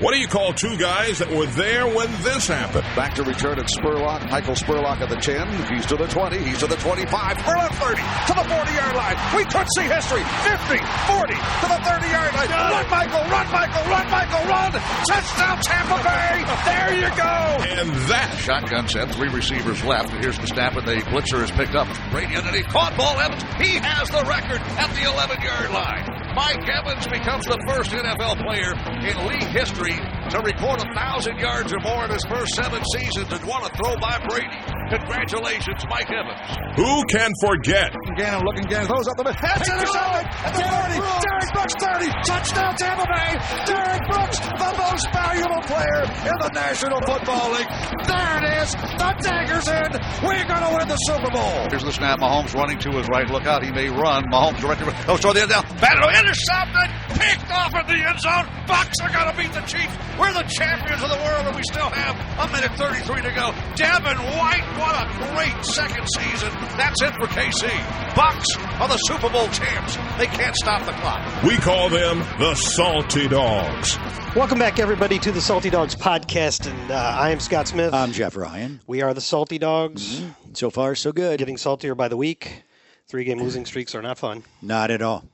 What do you call two guys that were there when this happened? Back to return at Spurlock. Michael Spurlock at the 10. He's to the 20. He's to the 25. For the 30. To the 40-yard line. We could see history. 50, 40, to the 30-yard line. Run, Michael, run, Michael, run, Michael, run. Touchdown, Tampa Bay. There you go. And that. Shotgun set. 3 receivers left. Here's the snap, and the blitzer is picked up. Brady underneath. Caught ball. Evans. He has the record at the 11-yard line. Mike Evans becomes the first NFL player in league history to record 1,000 yards or more in his first 7 seasons and want to throw by Brady. Congratulations, Mike Evans. Who can forget? Gannon looking, Gannon throws up the middle. It's intercepted at the 30. Derek Brooks, 30. Touchdown, Tampa Bay. Derek Brooks, the most valuable player in the National Football League. There it is. The dagger's in. We're going to win the Super Bowl. Here's the snap. Mahomes running to his right. Look out. He may run. Mahomes directly. Oh, throw the end down. Battle intercepted. Picked off in the end zone. Bucs are going to beat the Chiefs. We're the champions of the world, and we still have 1:33 to go. Devin White, what a great second season. That's it for KC. Bucs are the Super Bowl champs. They can't stop the clock. We call them the Salty Dogs. Welcome back, everybody, to the Salty Dogs podcast, and I am Scott Smith. I'm Jeff Ryan. We are the Salty Dogs. Mm-hmm. So far, so good. Getting saltier by the week. 3-game losing streaks are not fun. Not at all.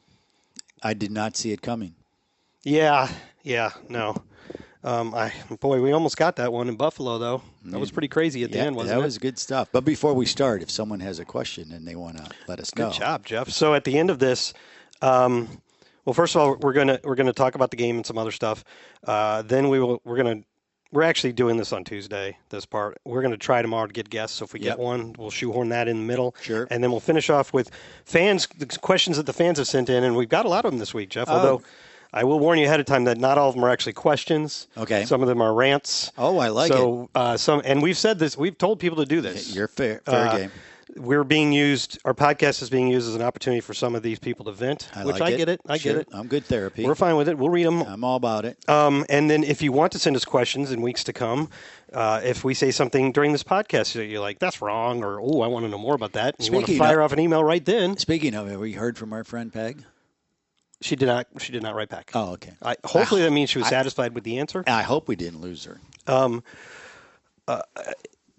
I did not see it coming. Yeah, no. We almost got that one in Buffalo, though. That was pretty crazy at the end, wasn't it? That was good stuff. But before we start, if someone has a question and they want to let us know. Good job, Jeff. So at the end of this, well, first of all, we're gonna talk about the game and some other stuff. Then we're actually doing this on Tuesday. This part we're gonna try tomorrow to get guests. So if we get one, we'll shoehorn that in the middle. Sure. And then we'll finish off with the questions that the fans have sent in, and we've got a lot of them this week, Jeff. Although I will warn you ahead of time that not all of them are actually questions. Okay. Some of them are rants. Oh, I like it. And we've said this. We've told people to do this. You're fair game. We're being used. Our podcast is being used as an opportunity for some of these people to vent. I get it. I get it. I'm good therapy. We're fine with it. We'll read them. I'm all about it. And then if you want to send us questions in weeks to come, if we say something during this podcast that you're like, that's wrong, or, I want to know more about that, and you want to fire off an email right then. Speaking of, have we heard from our friend Peg? She did not write back. Oh, okay. Hopefully that means she was satisfied with the answer. I hope we didn't lose her.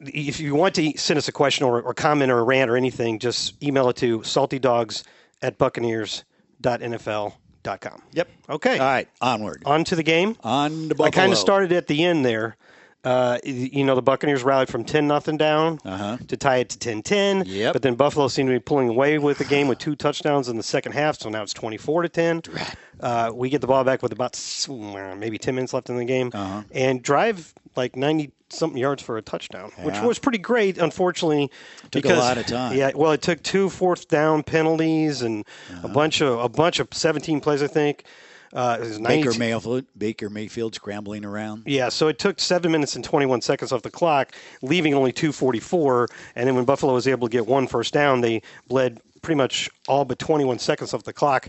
If you want to send us a question or comment or a rant or anything, just email it to saltydogs@buccaneers.nfl.com. Yep. Okay. All right. Onward. On to the game. On to Buffalo. I kind of started at the end there. The Buccaneers rallied from 10-0 down to tie it to 10-10. Yep. But then Buffalo seemed to be pulling away with the game with 2 touchdowns in the second half, so now it's 24-10. We get the ball back with about maybe 10 minutes left in the game and drive like 90-something yards for a touchdown, which was pretty great, unfortunately. Took a lot of time. Yeah, well, it took 2 fourth down penalties and a bunch of 17 plays, I think. Baker Mayfield scrambling around. Yeah, so it took 7 minutes and 21 seconds off the clock, leaving only 2:44. And then when Buffalo was able to get 1 first down, they bled pretty much all but 21 seconds off the clock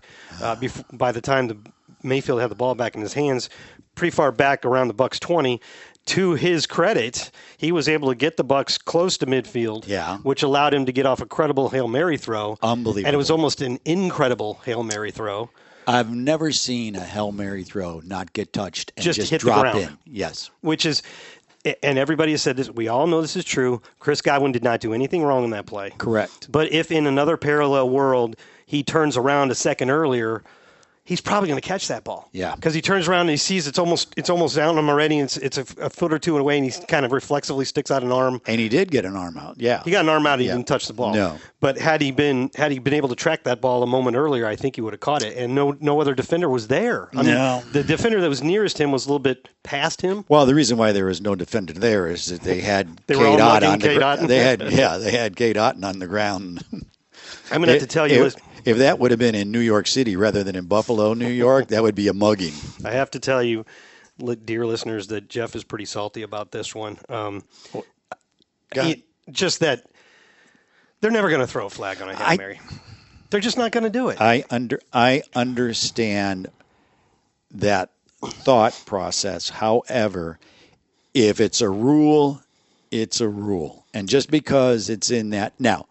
by the time Mayfield had the ball back in his hands, pretty far back around the Bucs 20. To his credit, he was able to get the Bucs close to midfield, which allowed him to get off a credible Hail Mary throw. Unbelievable. And it was almost an incredible Hail Mary throw. I've never seen a Hail Mary throw not get touched and just hit drop the ground. in. Yes. Which is, and everybody has said this, we all know this is true. Chris Godwin did not do anything wrong in that play. Correct. But if in another parallel world he turns around a second earlier, he's probably going to catch that ball. Yeah. Because he turns around and he sees it's almost down on him already, and it's a foot or two away, and he kind of reflexively sticks out an arm. And he did get an arm out. Yeah. He got an arm out. He didn't touch the ball. No. But had he been able to track that ball a moment earlier, I think he would have caught it. And no other defender was there. I mean, the defender that was nearest him was a little bit past him. Well, the reason why there was no defender there is that they had Kate Otten. They had Kate Otten on the ground. I'm going to have to tell you. If that would have been in New York City rather than in Buffalo, New York, that would be a mugging. I have to tell you, dear listeners, that Jeff is pretty salty about this one. Just that they're never going to throw a flag on a Hail Mary. They're just not going to do it. I understand that thought process. However, if it's a rule, it's a rule. And just because it's in that. Now,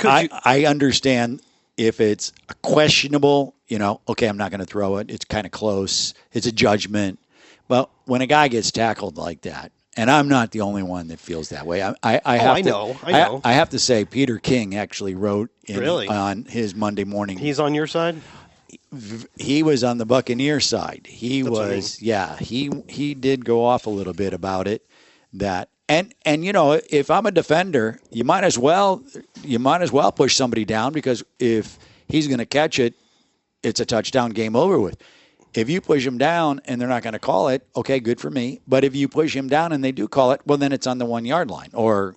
I understand if it's a questionable, okay, I'm not going to throw it. It's kind of close. It's a judgment. Well, when a guy gets tackled like that, and I'm not the only one that feels that way. I know. I have to say, Peter King actually wrote Really? on his Monday morning. He's on your side? He was on the Buccaneers side. He That's what I was, yeah. He did go off a little bit about it. That and if I'm a defender, you might as well push somebody down, because if he's going to catch it, it's a touchdown, game over with. If you push him down and they're not going to call it, okay, good for me. But if you push him down and they do call it, well, then it's on the 1 yard line or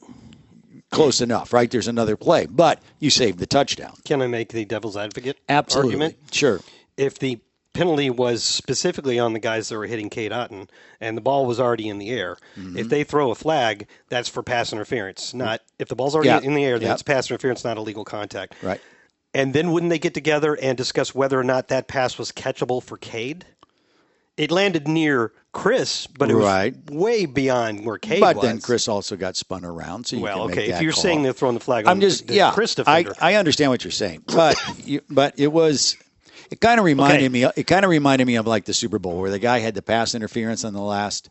close enough, right? There's another play, but you saved the touchdown. Can I make the devil's advocate Absolutely. argument? Sure. If the penalty was specifically on the guys that were hitting Cade Otton and the ball was already in the air, if they throw a flag, that's for pass interference. Not if the ball's already in the air, then it's pass interference, not illegal contact. Right. And then wouldn't they get together and discuss whether or not that pass was catchable for Cade? It landed near Chris, but it was way beyond where Cade was. But then Chris also got spun around, so you can make that if you're call. saying they're throwing the flag on the Chris defender. I understand what you're saying, but it kind of reminded me. It kind of reminded me of like the Super Bowl, where the guy had the pass interference on the last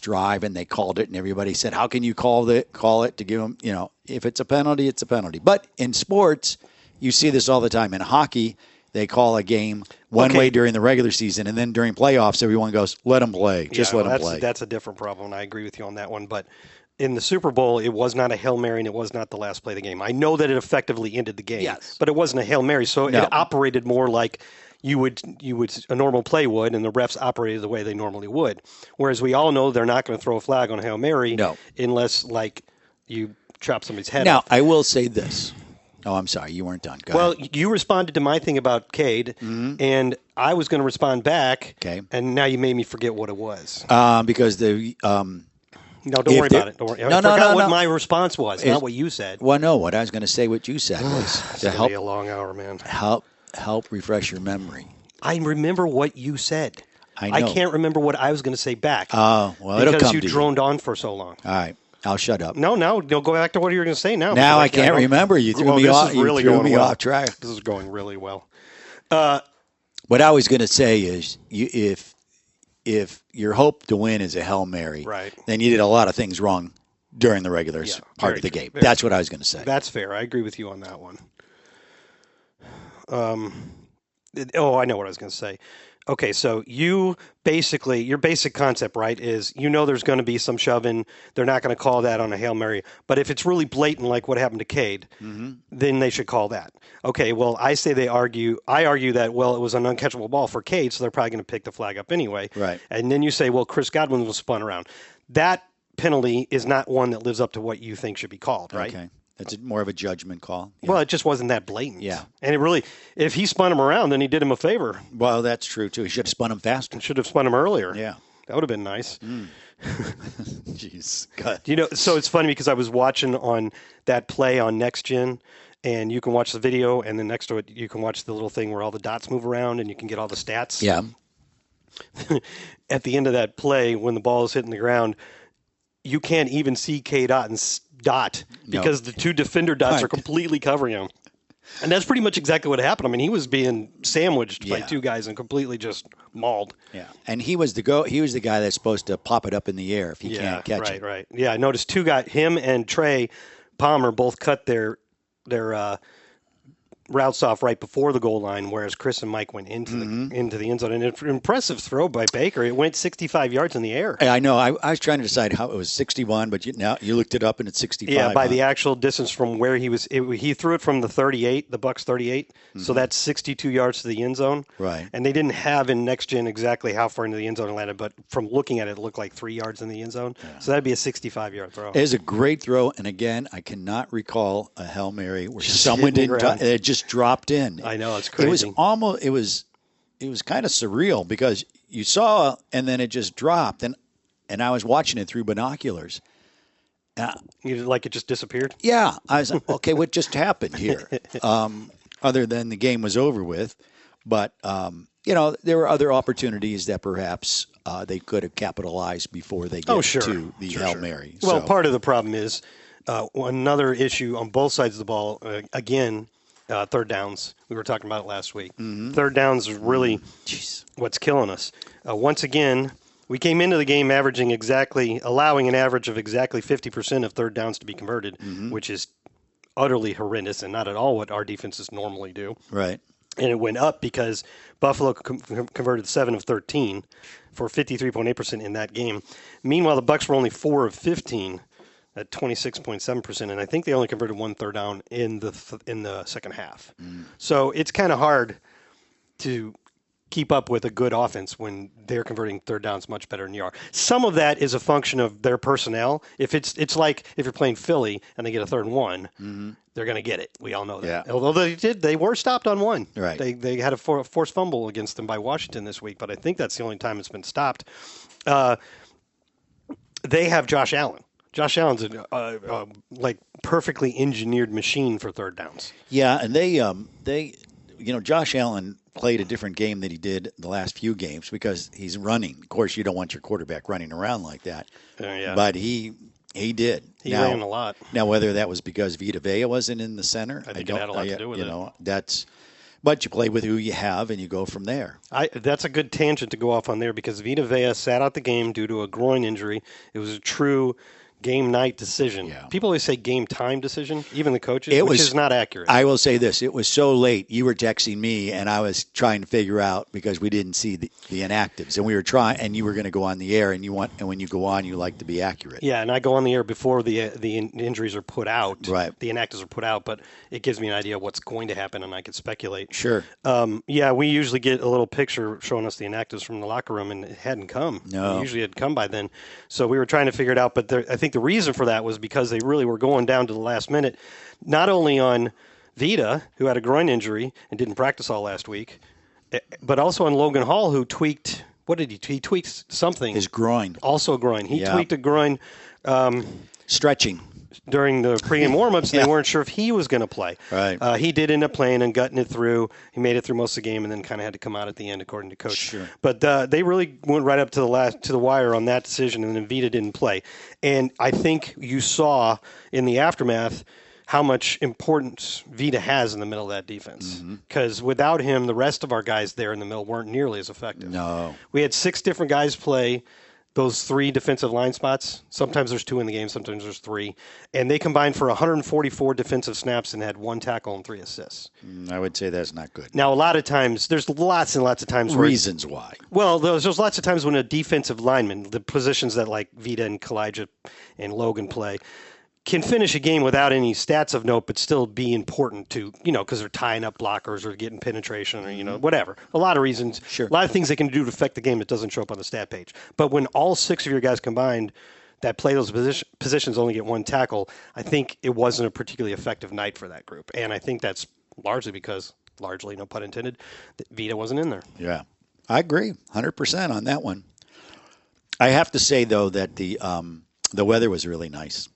drive, and they called it, and everybody said, "How can you call it to give him? If it's a penalty, it's a penalty." But in sports, you see this all the time. In hockey, they call a game one way during the regular season, and then during playoffs, everyone goes, "Let them play, just let them play." That's a different problem, and I agree with you on that one. But in the Super Bowl, it was not a Hail Mary, and it was not the last play of the game. I know that it effectively ended the game, but it wasn't a Hail Mary, so it operated more like you would a normal play would, and the refs operated the way they normally would. Whereas we all know they're not going to throw a flag on a Hail Mary unless you chop somebody's head off. Now, I will say this. Oh, I'm sorry. You weren't done. Go ahead. You responded to my thing about Cade, and I was going to respond back. Okay. And now you made me forget what it was. Because the no, don't worry about it. Don't worry. I forgot what my response was, not what you said. Well, no. What I was going to say, what you said was to help. Be a long hour, man. Help refresh your memory. I remember what you said. I know. I can't remember what I was going to say back. Oh, well, it'll come to you. Because you droned on for so long. All right. I'll shut up. No, go back to what you were going to say now. Now I can't remember. You threw me off. You threw me off track. This is going really well. What I was going to say is, if your hope to win is a Hail Mary, then you did a lot of things wrong during the regular part of the game. That's what I was going to say. That's fair. I agree with you on that one. I know what I was going to say. Okay, so your basic concept, right, is there's going to be some shoving. They're not going to call that on a Hail Mary. But if it's really blatant, like what happened to Cade, then they should call that. Okay, well, I argue that, it was an uncatchable ball for Cade, so they're probably going to pick the flag up anyway. Right. And then you say, well, Chris Godwin was spun around. That penalty is not one that lives up to what you think should be called, right? Okay. It's more of a judgment call. Yeah. Well, it just wasn't that blatant. Yeah. And it really, if he spun him around, then he did him a favor. Well, that's true, too. He should have spun him faster. Should have spun him earlier. Yeah. That would have been nice. Jeez. God. So it's funny because I was watching on that play on Next Gen, and you can watch the video, and then next to it, you can watch the little thing where all the dots move around, and you can get all the stats. Yeah. At the end of that play, when the ball is hitting the ground, you can't even see Cade Otton's dot because the two defender dots are completely covering him. And that's pretty much exactly what happened. I mean, he was being sandwiched by two guys and completely just mauled. Yeah. And he was the guy that's supposed to pop it up in the air if he can't catch it. Right. Yeah, I noticed two guys, him and Trey Palmer, both cut their routes off right before the goal line, whereas Chris and Mike went into the end zone. And an impressive throw by Baker. It went 65 yards in the air. I know. I was trying to decide how it was 61, but now you looked it up and it's 65. Yeah, by the actual distance from where he was. He threw it from the 38, the Bucs 38. So that's 62 yards to the end zone. Right. And they didn't have in Next Gen exactly how far into the end zone it landed, but from looking at it, it looked like 3 yards in the end zone. Yeah. So that'd be a 65-yard throw. It is a great throw. And again, I cannot recall a Hail Mary where someone it just dropped in. I know, it's crazy. It was kind of surreal because you saw and then it just dropped, and I was watching it through binoculars. Like it just disappeared? Yeah, I was like, okay, what just happened here? Other than the game was over with, but there were other opportunities that perhaps they could have capitalized before they get to the Hail Mary. Well, part of the problem is another issue on both sides of the ball. Again. Third downs. We were talking about it last week. Third downs is really what's killing us. Once again, we came into the game allowing an average of exactly 50% of third downs to be converted, which is utterly horrendous and not at all what our defenses normally do. Right. And it went up because Buffalo converted 7 of 13 for 53.8% in that game. Meanwhile, the Bucs were only 4 of 15 at 26.7%, and I think they only converted 1 third down in the second half. So it's kind of hard to keep up with a good offense when they're converting third downs much better than you are. Some of that is a function of their personnel. If it's like if you're playing Philly and they get a 3rd and 1, they're going to get it. We all know that. Yeah. Although they were stopped on 1. Right. They had a forced fumble against them by Washington this week, but I think that's the only time it's been stopped. They have Josh Allen. Josh Allen's a perfectly engineered machine for third downs. Yeah, and they Josh Allen played a different game than he did the last few games because he's running. Of course, you don't want your quarterback running around like that. Yeah. But he did. He ran a lot. Now, whether that was because Vita Vea wasn't in the center, I think it had a lot to do with it. But you play with who you have, and you go from there. That's a good tangent to go off on there because Vita Vea sat out the game due to a groin injury. It was a true game night decision. Yeah. People always say game time decision, even the coaches, which is not accurate. I will say this. It was so late. You were texting me, and I was trying to figure out because we didn't see the inactives. And we were trying, and you were going to go on the air, and when you go on, you like to be accurate. Yeah, and I go on the air before the injuries are put out. Right. The inactives are put out, but it gives me an idea of what's going to happen, and I can speculate. Sure. We usually get a little picture showing us the inactives from the locker room, and it hadn't come. No. It usually had come by then. So we were trying to figure it out, but I think the reason for that was because they really were going down to the last minute, not only on Vita, who had a groin injury and didn't practice all last week, but also on Logan Hall, who tweaked – what did he – he tweaked something. His groin. Also a groin. He tweaked a groin stretching. During the pregame warm-ups, and they weren't sure if he was going to play. Right. He did end up playing and gutting it through. He made it through most of the game and then kind of had to come out at the end, according to Coach. Sure. But they really went right up to the wire on that decision, and then Vita didn't play. And I think you saw in the aftermath how much importance Vita has in the middle of that defense. Because without him, the rest of our guys there in the middle weren't nearly as effective. No. We had 6 different guys play those 3 defensive line spots. Sometimes there's 2 in the game, sometimes there's 3. And they combined for 144 defensive snaps and had 1 tackle and 3 assists. I would say that's not good. Now, a lot of times, there's lots and lots of times where... Reasons why. Well, there's lots of times when a defensive lineman, the positions that like Vita and Kalijah and Logan play, can finish a game without any stats of note, but still be important to, because they're tying up blockers or getting penetration or, whatever. A lot of reasons. Sure. A lot of things they can do to affect the game that doesn't show up on the stat page. But when all 6 of your guys combined that play those positions only get 1 tackle, I think it wasn't a particularly effective night for that group. And I think that's largely because, no pun intended, that Vita wasn't in there. Yeah. I agree 100% on that one. I have to say, though, that the weather was really nice.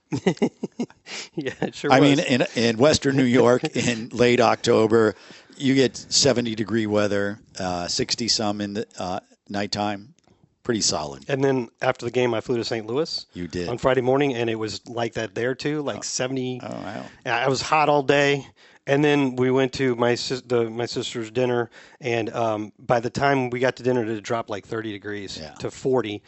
Yeah, it sure was. I mean, in Western New York in late October, you get 70-degree weather, 60-some in the nighttime. Pretty solid. And then after the game, I flew to St. Louis. You did. On Friday morning, and it was like that there, too, 70. Oh, wow. It was hot all day. And then we went to my sister's dinner, and by the time we got to dinner, it had dropped like 30 degrees to 40.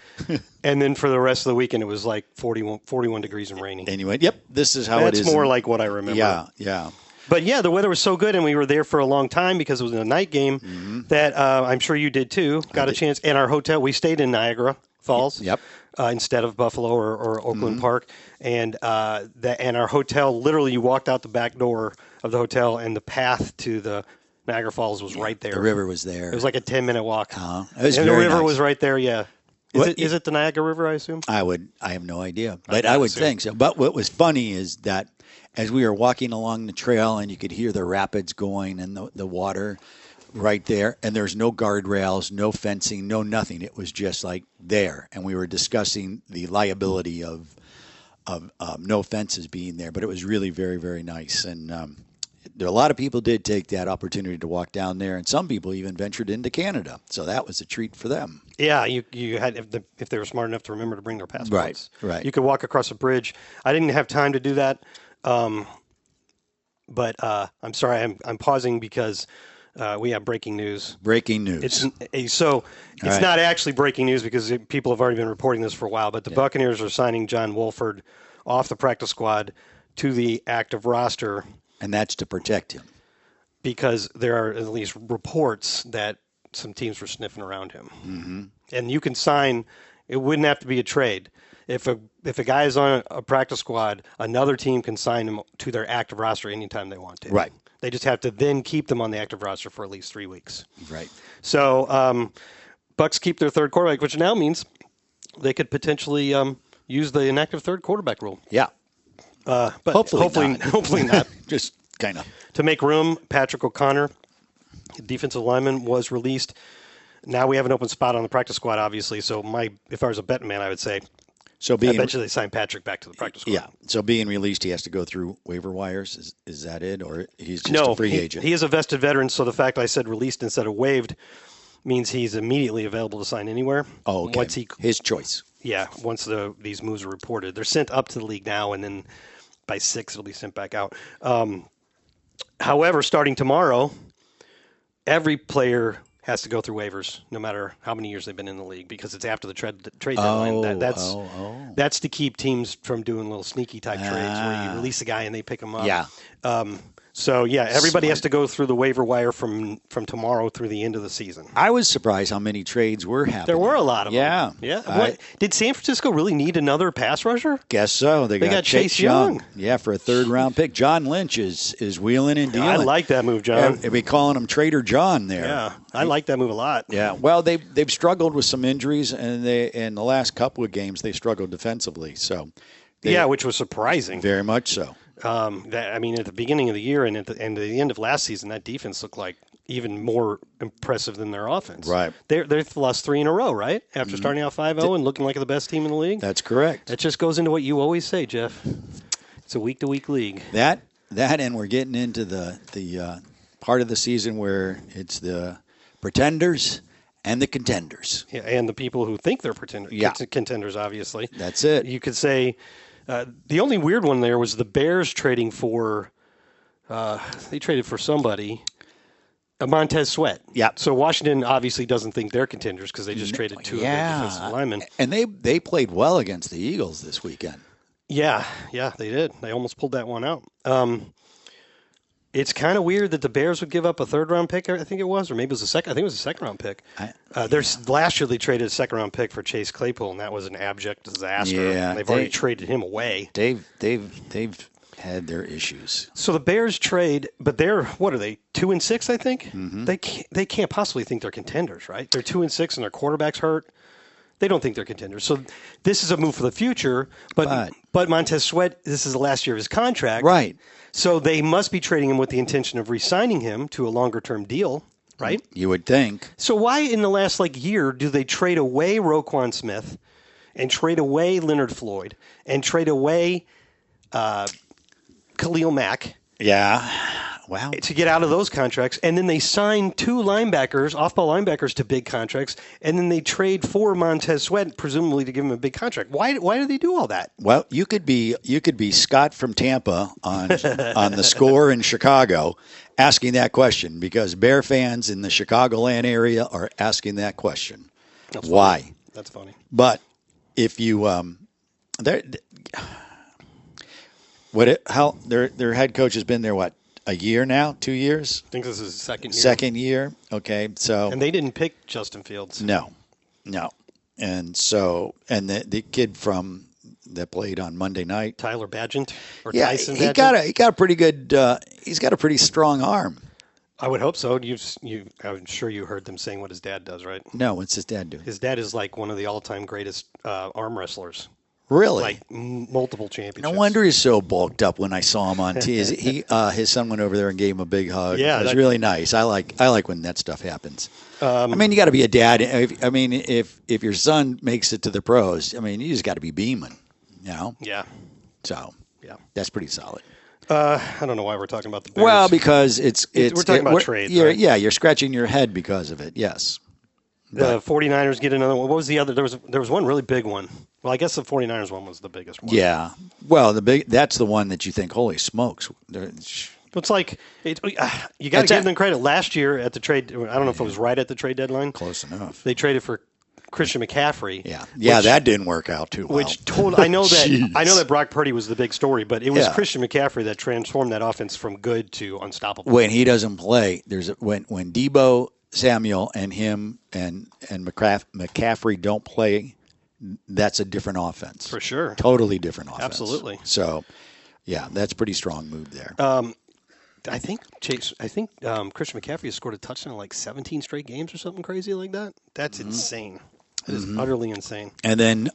And then for the rest of the weekend, it was like 41 degrees and raining. And you went, yep, this is how it is. That's more like what I remember. Yeah. But, yeah, the weather was so good, and we were there for a long time because it was a night game that I'm sure you did, too. Got a chance. And our hotel, we stayed in Niagara Falls. Yep. Instead of Buffalo or Oakland Park. And our hotel, literally you walked out the back door of the hotel and the path to the Niagara Falls was right there. The river was there. It was like a 10-minute walk. It was and very the river nice. was right there, yeah. Is it the Niagara River, I assume? I have no idea, but I would think so. But what was funny is that as we were walking along the trail and you could hear the rapids going and the water right there, and there's no guardrails, no fencing, no nothing. It was just like there, and we were discussing the liability of no fences being there, but it was really very, very nice. And a lot of people did take that opportunity to walk down there, and some people even ventured into Canada, so that was a treat for them. Yeah, you had if they were smart enough to remember to bring their passports. Right. You could walk across a bridge. I didn't have time to do that, but I'm sorry. I'm pausing because We have breaking news. Breaking news. It's right. not actually breaking news because people have already been reporting this for a while, but the Buccaneers are signing John Wolford off the practice squad to the active roster. And that's to protect him. Because there are at least reports that some teams were sniffing around him. Mm-hmm. And you can sign, it wouldn't have to be a trade. If a guy is on a practice squad, another team can sign him to their active roster anytime they want to. Right. They just have to then keep them on the active roster for at least 3 weeks. Right. So Bucs keep their third quarterback, which now means they could potentially use the inactive third quarterback rule. Yeah. But hopefully not. Just kind of. To make room, Patrick O'Connor, defensive lineman, was released. Now we have an open spot on the practice squad, obviously. So if I was a betting man, I would say I bet you they sign Patrick back to the practice squad. Yeah. So being released, he has to go through waiver wires. Is that it, or he's just a free agent? He is a vested veteran. So the fact I said released instead of waived means he's immediately available to sign anywhere. Oh, okay. His choice. Yeah. Once these moves are reported, they're sent up to the league now, and then by 6 it'll be sent back out. However, starting tomorrow, every player has to go through waivers, no matter how many years they've been in the league, because it's after the trade deadline. That's to keep teams from doing little sneaky type trades where you release a guy and they pick him up. Yeah. Everybody has to go through the waiver wire from tomorrow through the end of the season. I was surprised how many trades were happening. There were a lot of them. Yeah. Did San Francisco really need another pass rusher? Guess so. They got Chase Young. Yeah, for a third-round pick. John Lynch is wheeling and dealing. I like that move, John. They'll be calling him Trader John there. Yeah, I like that move a lot. Yeah. Well, they've struggled with some injuries, and in the last couple of games they struggled defensively. So. Which was surprising. Very much so. At the beginning of the year and at the end of last season, that defense looked like even more impressive than their offense. Right. They've lost 3 in a row, right? After starting out 5-0 and looking like the best team in the league. That's correct. That just goes into what you always say, Jeff. It's a week-to-week league. That and we're getting into the part of the season where it's the pretenders and the contenders. Yeah, and the people who think they're pretenders. Yeah. Contenders, obviously. That's it. You could say the only weird one there was the Bears trading for they traded for somebody, Montez Sweat. Yeah. So Washington obviously doesn't think they're contenders because they just traded 2 of their defensive linemen. And they played well against the Eagles this weekend. Yeah, they did. They almost pulled that one out. It's kind of weird that the Bears would give up a third-round pick, I think it was, or maybe it was a second. I think it was a second-round pick. Last year they traded a second-round pick for Chase Claypool, and that was an abject disaster. Yeah, they've already traded him away. They've had their issues. So the Bears trade, but they're what are they 2-6? I think they can't possibly think they're contenders, right? They're 2-6, and their quarterback's hurt. They don't think they're contenders. So this is a move for the future. But Montez Sweat, this is the last year of his contract. Right. So they must be trading him with the intention of re-signing him to a longer-term deal, right? You would think. So why in the last year do they trade away Roquan Smith and trade away Leonard Floyd and trade away Khalil Mack? Yeah. Wow. To get out of those contracts, and then they sign 2 linebackers, off-ball linebackers, to big contracts, and then they trade for Montez Sweat, presumably to give him a big contract. Why do they do all that? Well, you could be Scott from Tampa on the Score in Chicago, asking that question because Bear fans in the Chicagoland area are asking that question. Why? That's funny. But if you their head coach has been there a year now, 2 years? I think this is his second year. Second year, okay. So and they didn't pick Justin Fields. No, and the kid that played on Monday night, Tyler Badgett or yeah, Tyson. He got a pretty good. He's got a pretty strong arm. I would hope so. I'm sure you heard them saying what his dad does, right? No, what's his dad do? His dad is like one of the all-time greatest arm wrestlers. Really? Multiple championships. No wonder he's so bulked up when I saw him on TV. His son went over there and gave him a big hug. Yeah, it was really nice. I like when that stuff happens. You got to be a dad. If your son makes it to the pros, you just got to be beaming. Yeah. So that's pretty solid. I don't know why we're talking about the Bears. Well, because we're talking about trades. Right? Right? Yeah, you're scratching your head because of it. Yes. The 49ers get another one. What was the other? There was one really big one. Well, I guess the 49ers one was the biggest one. Yeah. Well, that's the one that you think, holy smokes, It's like you got to give them credit. Last year at the trade, I don't know if it was right at the trade deadline. Close enough. They traded for Christian McCaffrey. Yeah, that didn't work out too well. I know that Brock Purdy was the big story, but it was Christian McCaffrey that transformed that offense from good to unstoppable. When he doesn't play, when Debo Samuel and him and McCaffrey don't play, that's a different offense. For sure. Totally different offense. Absolutely. So, yeah, that's a pretty strong move there. I think Christian McCaffrey has scored a touchdown in like 17 straight games or something crazy like that. That's insane. It is utterly insane. And then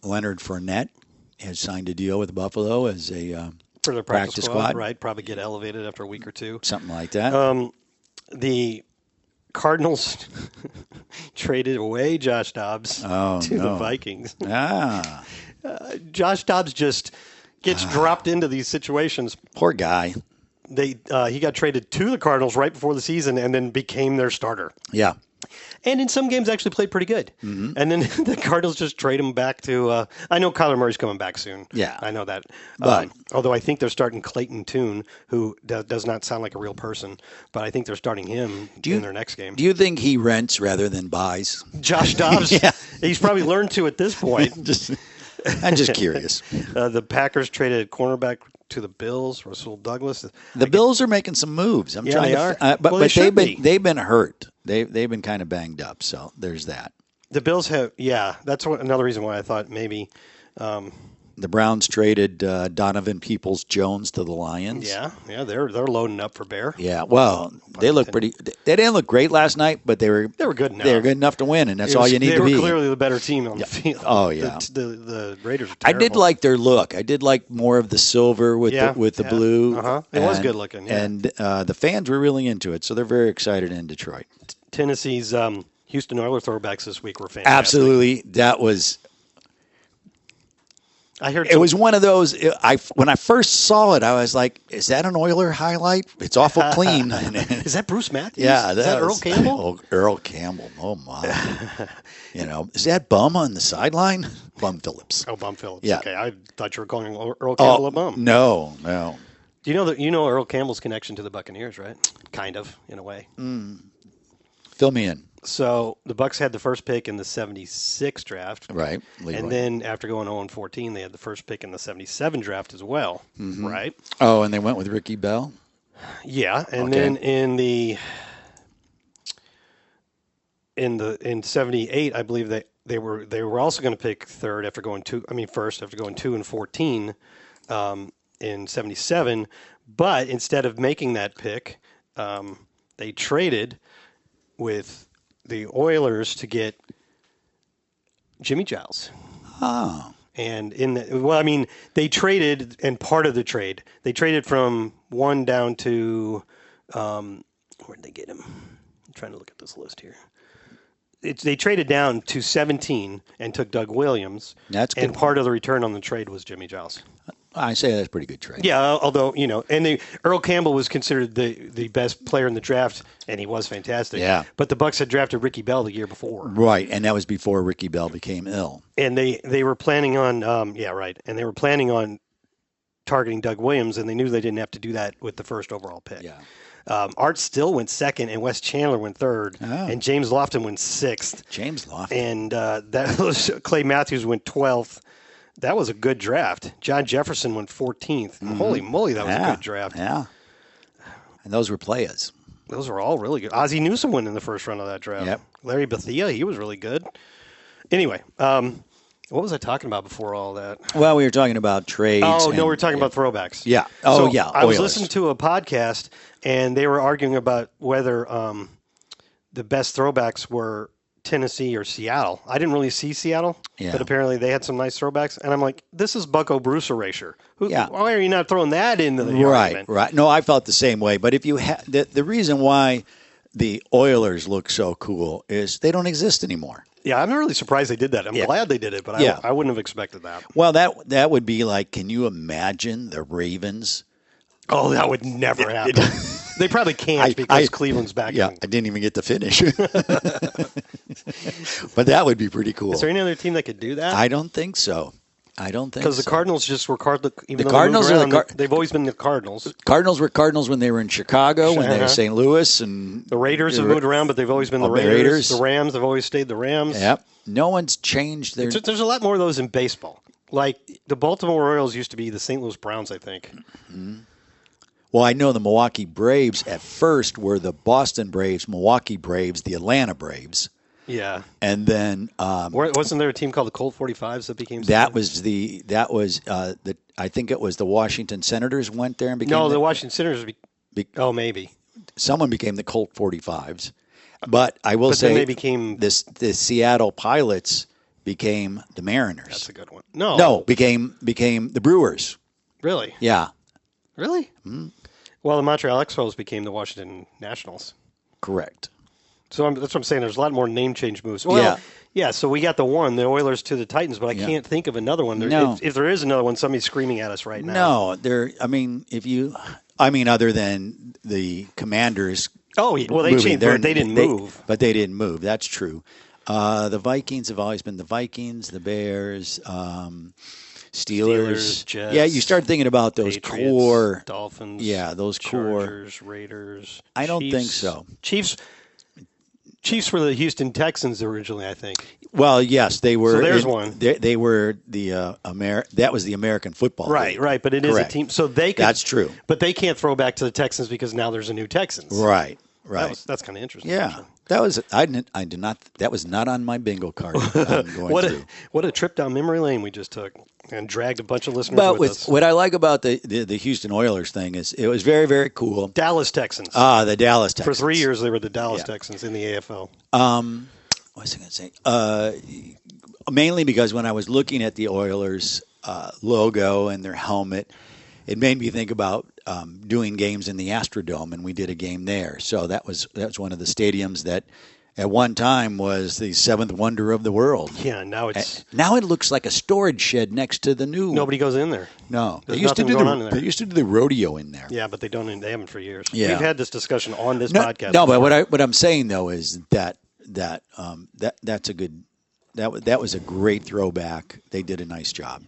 Leonard Fournette has signed a deal with Buffalo as a for their practice squad, right? Probably get elevated after a week or two. Something like that. The Cardinals traded away Josh Dobbs to the Vikings. Josh Dobbs just gets dropped into these situations. Poor guy. He got traded to the Cardinals right before the season and then became their starter. Yeah. And in some games actually played pretty good. Mm-hmm. And then the Cardinals just trade him back to I know Kyler Murray's coming back soon. Yeah. I know that. But although I think they're starting Clayton Tune, who does not sound like a real person, but I think they're starting him in their next game. Do you think he rents rather than buys? Josh Dobbs? Yeah. He's probably learned to at this point. I'm just curious. The Packers traded cornerback to the Bills, Rasul Douglas. The Bills are making some moves. They are. But they've been hurt. They've been kind of banged up. So there's that. The Bills have, that's another reason why I thought maybe. The Browns traded Donovan Peoples-Jones to the Lions. Yeah, they're loading up for Bear. Yeah, well, they look pretty. They didn't look great last night, but they were good enough. They were good enough to win, and that's all you need to be. They were clearly the better team on the field. Oh yeah, the Raiders are terrible. I did like their look. I did like more of the silver with the blue. It was good looking. Yeah. And the fans were really into it, so they're very excited in Detroit. Tennessee's Houston Oilers throwbacks this week were fantastic. Absolutely, that was. I heard it was one of those. When I first saw it, I was like, "Is that an Oiler highlight? It's awful clean." Is that Bruce Matthews? Yeah, is that Earl Campbell? Earl Campbell. Oh my! Is that Bum on the sideline? Bum Phillips. Oh, Bum Phillips. Yeah. Okay, I thought you were calling Earl Campbell a bum. No. Do you know Earl Campbell's connection to the Buccaneers, right? Kind of, in a way. Fill me in. So the Bucs had the first pick in the 76 draft. Right. And then after going 0-14, they had the first pick in the 77 draft as well. Mm-hmm. Right? Oh, and they went with Ricky Bell? Yeah. And then in 78, I believe they were also going to pick third after going first after going 2-14 in 77. But instead of making that pick, they traded with the Oilers to get Jimmy Giles. Oh. And they traded, and part of the trade, they traded from 1 down to, where did they get him? I'm trying to look at this list here. They traded down to 17 and took Doug Williams. That's good. And part of the return on the trade was Jimmy Giles. I say that's a pretty good trade. Yeah, although, Earl Campbell was considered the best player in the draft, and he was fantastic. Yeah. But the Bucs had drafted Ricky Bell the year before. Right, and that was before Ricky Bell became ill. And they were planning on, and they were planning on targeting Doug Williams, and they knew they didn't have to do that with the first overall pick. Yeah. Art Still went second, and Wes Chandler went third, and James Lofton went sixth. James Lofton. And that was Clay Matthews went 12th. That was a good draft. John Jefferson went 14th. Mm-hmm. Holy moly, that was a good draft. Yeah. And those were players. Those were all really good. Ozzie Newsome went in the first round of that draft. Yep. Larry Bethea, he was really good. Anyway, what was I talking about before all that? Well, we were talking about trades. Oh, no, we were talking about throwbacks. Yeah. Oh, so yeah. I was listening to a podcast, and they were arguing about whether the best throwbacks were Tennessee or Seattle. I didn't really see Seattle, but apparently they had some nice throwbacks. And I'm like, this is Bucco Bruce erasure. Why are you not throwing that into the argument? Right. No, I felt the same way. But if you the reason why the Oilers look so cool is they don't exist anymore. Yeah, I'm really surprised they did that. I'm glad they did it, but I wouldn't have expected that. Well, that would be like, can you imagine the Ravens? Oh, that would never happen. They probably can't because Cleveland's back. Yeah, I didn't even get to finish. But that would be pretty cool. Is there any other team that could do that? I don't think so. I don't think Because so. the Cardinals just were even The though Cardinals they are moved the around, they've always been the Cardinals. Cardinals were Cardinals when they were in Chicago, when they were Uh-huh. St. Louis, and The Raiders have moved around, but they've always been the Raiders. The Rams have always stayed the Rams. Yep. No one's changed their. There's a lot more of those in baseball. Like the Baltimore Orioles used to be the St. Louis Browns, I think. Well, I know the Milwaukee Braves at first were the Boston Braves, Milwaukee Braves, the Atlanta Braves, Yeah. and then Wasn't there a team called the Colt 45s that became? that something? was the I think it was the Washington Senators went there and became No, the Washington Senators. Oh, maybe. someone became the Colt 45s. But I will But say then they became. the Seattle Pilots became the Mariners. That's a good one. No. No, became the Brewers. Really? Yeah, Really? Well, the Montreal Expos became the Washington Nationals. correct. So that's what I'm saying. There's a lot more name change moves. Well, yeah. So we got the Oilers to the Titans, but I can't think of another one. No. If there is another one, somebody's screaming at us right now. No, other than the Commanders. Oh, well, they changed. They didn't move. But they didn't move. That's true. The Vikings have always been the Vikings, the Bears, Steelers. Jets, yeah, you start thinking about those Patriots, core. Dolphins. Yeah, those core. Chargers, Raiders. I don't Chiefs. think so. Chiefs were the Houston Texans originally, I think. Well, yes, they were. So there's one. They were the that was the American Football League. Right. But it is Correct. a team, so they could. That's true. But they can't throw back to the Texans because now there's a new Texans. Right. That's kind of interesting. Yeah, actually. that was I did not. That was not on my bingo card. I'm going through. What a trip down memory lane we just took and dragged a bunch of listeners But with us. what I like about the Houston Oilers thing is it was very, very cool. Dallas Texans. The Dallas Texans. For 3 years, they were the Dallas Texans in the AFL. What was I going to say? Mainly because when I was looking at the Oilers logo and their helmet, it made me think about doing games in the Astrodome, and we did a game there. So that was one of the stadiums that at one time was the seventh wonder of the world. Yeah, now now it looks like a storage shed next to the new. Nobody goes in there. No, There's nothing going on in there. They used to do the rodeo in there. Yeah, but they don't. They haven't for years. Yeah. We've had this discussion on this No, podcast. no, before. but what I'm saying though is that's a good. That was a great throwback. They did a nice job.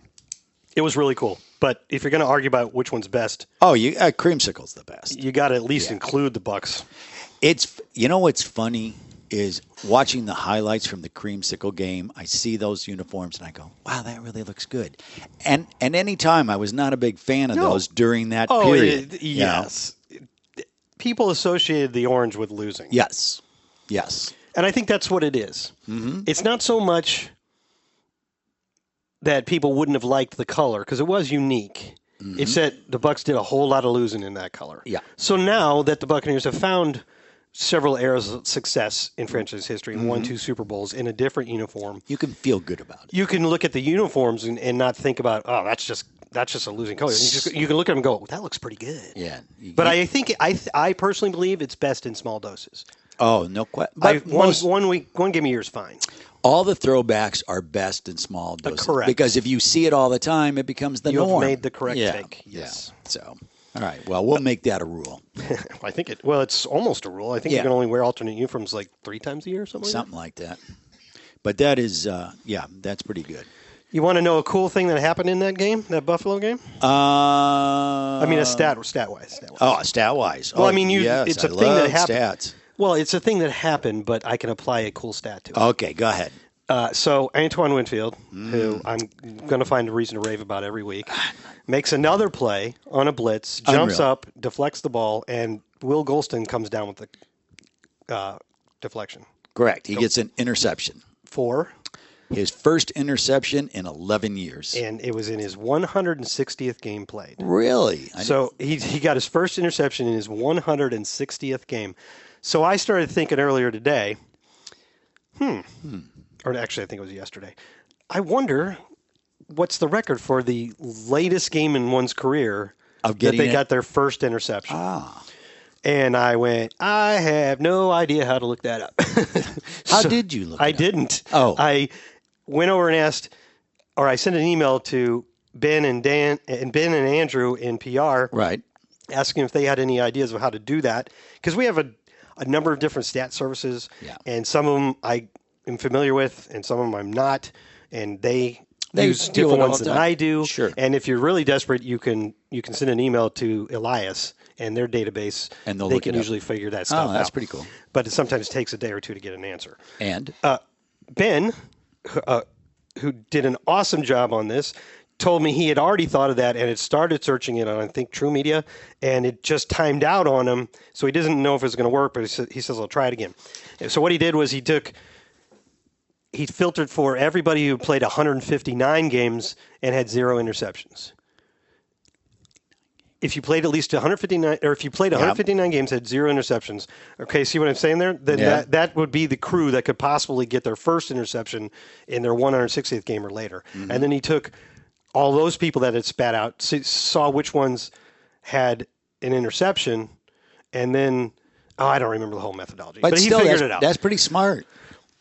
It was really cool. But if you're going to argue about which one's best, Creamsicle's the best. you got to at least include the Bucs. It's what's funny is watching the highlights from the Creamsicle game. I see those uniforms and I go, "Wow, that really looks good." And any time I was not a big fan of those during that period. Yes. People associated the orange with losing. Yes. And I think that's what it is. Mm-hmm. It's not so much that people wouldn't have liked the color because it was unique. Mm-hmm. It's that the Bucs did a whole lot of losing in that color. Yeah. So now that the Buccaneers have found several eras of success in franchise history and won 2 Super Bowls in a different uniform, You can feel good about it. you can look at the uniforms and not think about, oh, that's just a losing color. You can look at them and go, that looks pretty good. Yeah. But I think I personally believe it's best in small doses. Oh, no question. One game a year is fine. All the throwbacks are best in small doses. Correct. Because if you see it all the time, it becomes the norm. You have made the correct take. Yes. Yeah. So, all right. Well, we'll make that a rule. I think it's almost a rule. I think you can only wear alternate uniforms like 3 times a year or something. Something like that. But that is, that's pretty good. You want to know a cool thing that happened in that game, that Buffalo game? I mean, stat-wise. Oh, stat-wise. Well, I mean, it's a thing that happened. Stats. Well, it's a thing that happened, but I can apply a cool stat to it. Okay, go ahead. So Antoine Winfield, who I'm going to find a reason to rave about every week, makes another play on a blitz, jumps up, deflects the ball, and Will Golston comes down with the deflection. Correct. He gets an interception. For his first interception in 11 years. And it was in his 160th game played. Really? So he got his first interception in his 160th game. So I started thinking earlier today, or actually I think it was yesterday, I wonder what's the record for the latest game in one's career that they got their first interception. And I went, I have no idea how to look that up. How did you look it up? I didn't. Oh. I went over and asked, or I sent an email to Ben and Andrew in PR. Right. Asking if they had any ideas of how to do that. Because we have a number of different stat services, and some of them I am familiar with, and some of them I'm not. And they They use deal different with it all ones the than time. I do. Sure. And if you're really desperate, you can send an email to Elias and their database, And they'll they look can it up. usually figure that stuff out. Oh, that's pretty cool. But it sometimes takes a day or two to get an answer. And Ben, who did an awesome job on this, told me he had already thought of that and had started searching it on, I think, True Media, and it just timed out on him, so he doesn't know if it's going to work, but he says, I'll try it again. So what he did was he filtered for everybody who played 159 games and had 0 interceptions. If you played at least 159, or if you played 159 games, had 0 interceptions. Okay, see what I'm saying there? Then that would be the crew that could possibly get their first interception in their 160th game or later. Mm-hmm. And then he took all those people that had spat out, saw which ones had an interception, and then I don't remember the whole methodology, but he figured it out. That's pretty smart.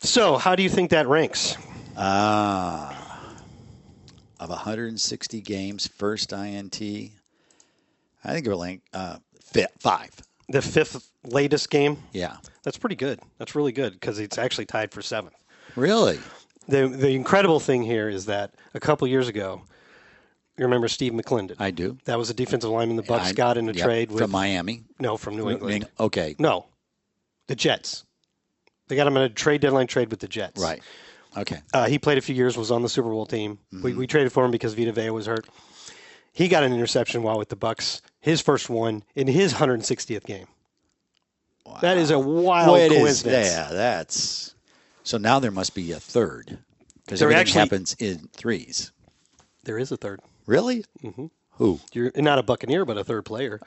So, how do you think that ranks? Of 160 games, first INT, I think we're like 5. The 5th latest game? Yeah. That's pretty good. That's really good because it's actually tied for 7th. Really? The incredible thing here is that a couple years ago, you remember Steve McClendon? I do. That was a defensive lineman the Bucs got in a trade with. From Miami? No, from New England. Okay. No, the Jets. They got him in a trade deadline trade with the Jets. Right. Okay. He played a few years, was on the Super Bowl team. Mm-hmm. We traded for him because Vita Vea was hurt. He got an interception while with the Bucs, his first one in his 160th game. Wow. That is a wild coincidence. That's so now there must be a third because There everything actually happens in threes. There is a third. Really? Mm-hmm. Who? You're not a Buccaneer, but a third player.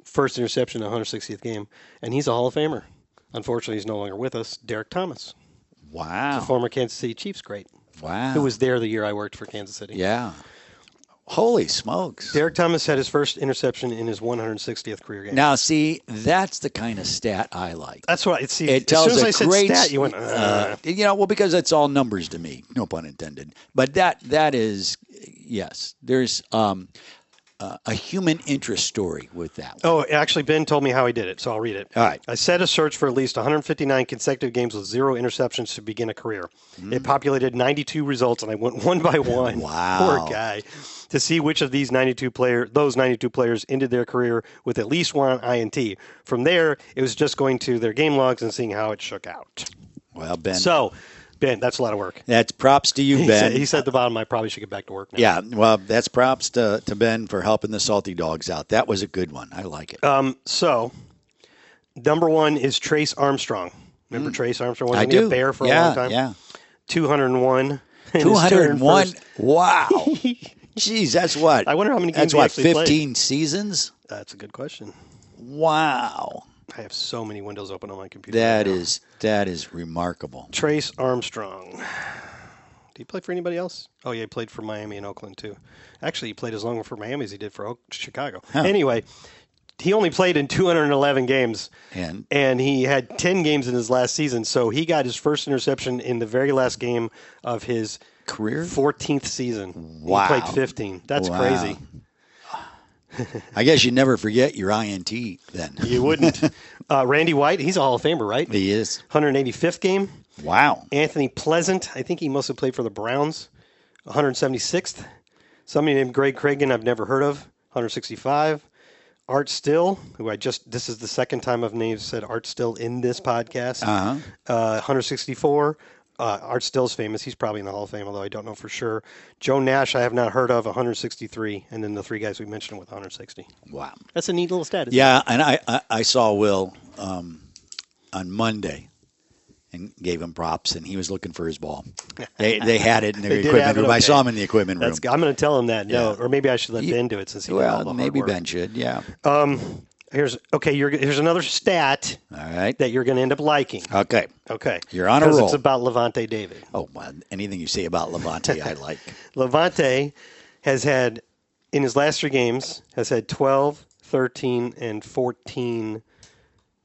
First interception in the 160th game, and he's a Hall of Famer. Unfortunately, he's no longer with us. Derek Thomas. Wow. The former Kansas City Chiefs great. Wow. Who was there the year I worked for Kansas City. Yeah. Holy smokes. Derek Thomas had his first interception in his 160th career game. Now, see, that's the kind of stat I like. That's what it It tells as soon as a I said great stat, you went, well, because it's all numbers to me, no pun intended. But that is, yes, there's a human interest story with that one. Oh, actually, Ben told me how he did it, so I'll read it. All right. I set a search for at least 159 consecutive games with 0 interceptions to begin a career. It populated 92 results, and I went one by one. Wow. Poor guy. To see which of those 92 players ended their career with at least one INT. From there, it was just going to their game logs and seeing how it shook out. Well, Ben. So, Ben, that's a lot of work. That's props to you, Ben. He said at the bottom, I probably should get back to work now. Yeah, well, that's props to Ben for helping the Salty Dogs out. That was a good one. I like it. So, number 1 is Trace Armstrong. Remember Trace Armstrong? Wasn't I he do. a Bear for a long time? Yeah. 201. 201. Wow. Jeez, that's what? I wonder how many games That's what, he actually 15 played. Seasons? That's a good question. Wow. I have so many windows open on my computer. That right is remarkable. Trace Armstrong. Did he play for anybody else? Oh, yeah, he played for Miami and Oakland, too. Actually, he played as long for Miami as he did for Chicago. Huh. Anyway, he only played in 211 games, and he had 10 games in his last season, so he got his first interception in the very last game of his career 14th season. Wow. He played 15. That's crazy. I guess you never forget your INT then. You wouldn't. Randy White, he's a Hall of Famer, right? He is. 185th game. Wow. Anthony Pleasant, I think he must have played for the Browns. 176th. Somebody named Greg Cragen I've never heard of. 165. Art Still, who this is the second time I've said Art Still in this podcast. 164. Art Still's famous. He's probably in the Hall of Fame, although I don't know for sure. Joe Nash, I have not heard of, 163. And then the 3 guys we mentioned with 160. Wow. That's a neat little stat. Yeah, and I saw Will on Monday and gave him props, and he was looking for his ball. They had it in the equipment room. Okay. I saw him in the equipment room. I'm going to tell him that. No, or maybe I should let Ben do it since he did all the maybe hard work. Ben should. Yeah. Here's another stat. All right. That you're going to end up liking. Okay. You're on a roll. It's about Levante David. Oh, well, anything you say about Levante, I like. Levante has had, in his last 3 games, has had 12, 13, and 14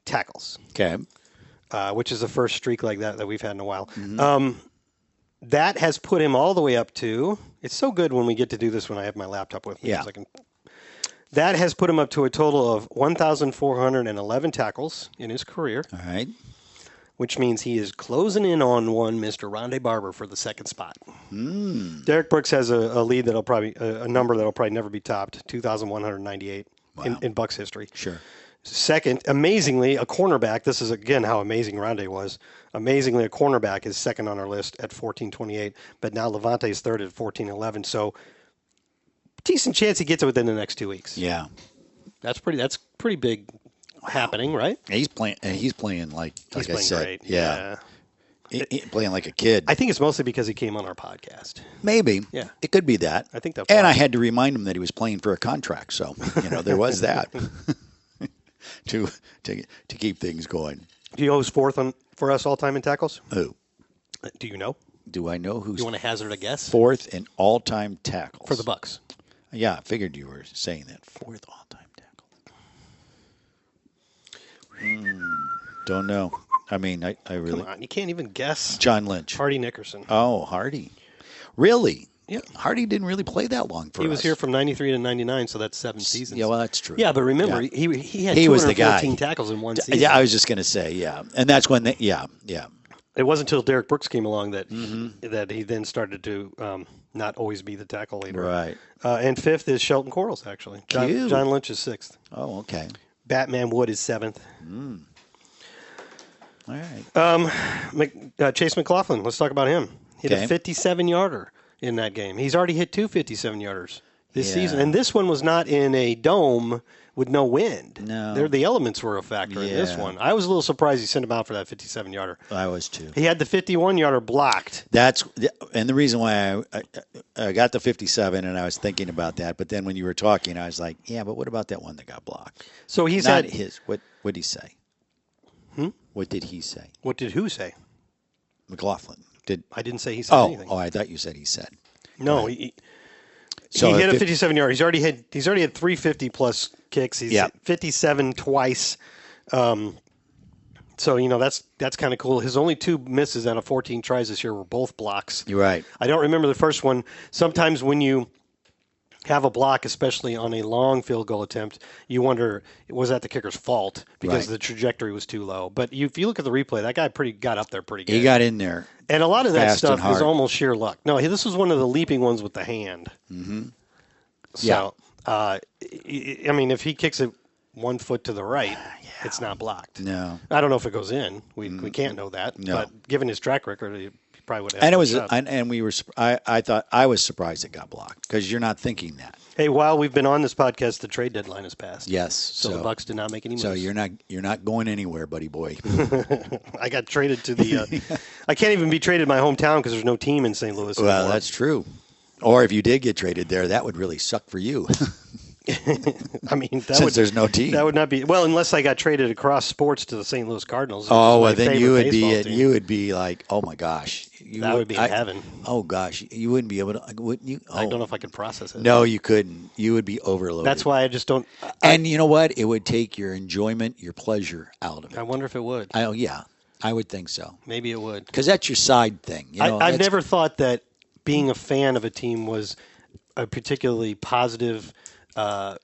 tackles. Okay. Which is the first streak like that we've had in a while. Mm-hmm. That has put him all the way up to. It's so good when we get to do this when I have my laptop with me. Yeah. That has put him up to a total of 1,411 tackles in his career. All right. which means he is closing in on one Mr. Rondé Barber for the second spot. Derek Brooks has a lead that'll probably a number that'll probably never be topped, 2,198 in Bucs history. Sure. Second, amazingly, a cornerback. This is again how amazing Rondé was. Amazingly, a cornerback is second on our list at 1428, but now Levante is third at 1411. So decent chance he gets it within the next 2 weeks. Yeah. That's pretty big happening, right? He's playing like I said. Great. Yeah. He playing like a kid. I think it's mostly because he came on our podcast. Maybe. Yeah. It could be that. I think that's And why. I had to remind him that he was playing for a contract, so there was that to keep things going. Do you know who's fourth for us all time in tackles? Who? Do you know? Do I know who's Do you want to hazard a guess? fourth in all-time tackles? For the Bucs. Yeah, I figured you were saying that. Fourth all-time tackles. Don't know. I mean, I really... Come on, you can't even guess. John Lynch. Hardy Nickerson. Oh, Hardy. Really? Yeah. Hardy didn't really play that long for us. He was here from 93 to 99, so that's 7 seasons. Yeah, well, that's true. Yeah, but remember, Yeah. he had He was the 214 guy. tackles in one season. Yeah, I was just going to say, yeah. And that's when yeah. It wasn't until Derek Brooks came along that he then started to not always be the tackle leader. Right. And fifth is Shelton Quarles, actually. Cute. John Lynch is sixth. Oh, okay. Batman Wood is seventh. All right. Chase McLaughlin, let's talk about him. Hit Okay. a 57-yarder in that game. He's already hit two 57-yarders this Yeah. season. And this one was not in a dome with no wind. No. The elements were a factor in this Yeah. one. I was a little surprised he sent him out for that 57-yarder. I was too. He had the 51-yarder blocked. And the reason why I got the 57, and I was thinking about that, but then when you were talking, I was like, yeah, but what about that one that got blocked? So he's Not had his. What did he say? What did he say? What did who say? McLaughlin did. I didn't say he said anything. Oh, I thought you said he said. No, Right. he So hit a if 57-yarder. He's already had 350 plus kicks. He's hit 57 twice. So that's kind of cool. His only two misses out of 14 tries this year were both blocks. You're right. I don't remember the first one. Sometimes when you have a block, especially on a long field goal attempt, you wonder, was that the kicker's fault because Right. the trajectory was too low? But if you look at the replay, that guy got up there pretty good. He got in there. And a lot of that fast and stuff is hard. almost sheer luck. No, this was one of the leaping ones with the hand. Mm-hmm. So, I mean, if he kicks it 1 foot to the right, it's not blocked. No. I don't know if it goes in. We can't know that. No. But given his track record, he probably would have. And it was, shot. and we were. I thought I was surprised it got blocked because you're not thinking that. Hey, while we've been on this podcast, the trade deadline has passed. Yes. So the Bucs did not make any moves. So you're not going anywhere, buddy boy. I got traded to the. I can't even be traded in my hometown because there's no team in St. Louis anymore. Well, that's true. Or if you did get traded there, that would really suck for you. I mean, Since there's no team. That would not be well unless I got traded across sports to the St. Louis Cardinals. which Oh, is well, my then favorite baseball team. you would be like, oh my gosh, That would be in heaven. Oh gosh, you wouldn't be able to, wouldn't you? Oh. I don't know if I could process it. No, you couldn't. You would be overloaded. That's why I just don't. And you know what? It would take your enjoyment, your pleasure out of it. I wonder if it would. Yeah, I would think so. Maybe it would. Because that's your side thing. You know, I've never thought that being a fan of a team was a particularly positive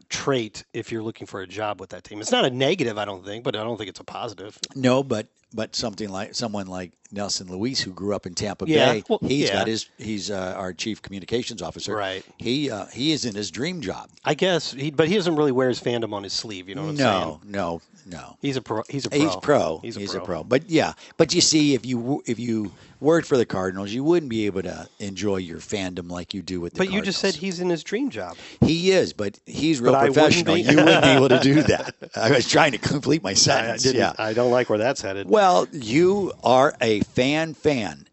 trait if you're looking for a job with that team. It's not a negative, I don't think, but I don't think it's a positive. No, but someone like Nelson Luis, who grew up in Tampa Yeah, Bay, well, he's our chief communications officer. Right. He is in his dream job. I guess, but he doesn't really wear his fandom on his sleeve. You know what I'm saying? No. He's a pro. He's a Pro. He's a pro. But you see, if you worked for the Cardinals, you wouldn't be able to enjoy your fandom like you do with the But Cardinals. you just said he's in his dream job. He is, but he's real But I wouldn't professional. be. You wouldn't be able to do that. I was trying to complete my sentence. I don't like where that's headed. Well, you are a fan,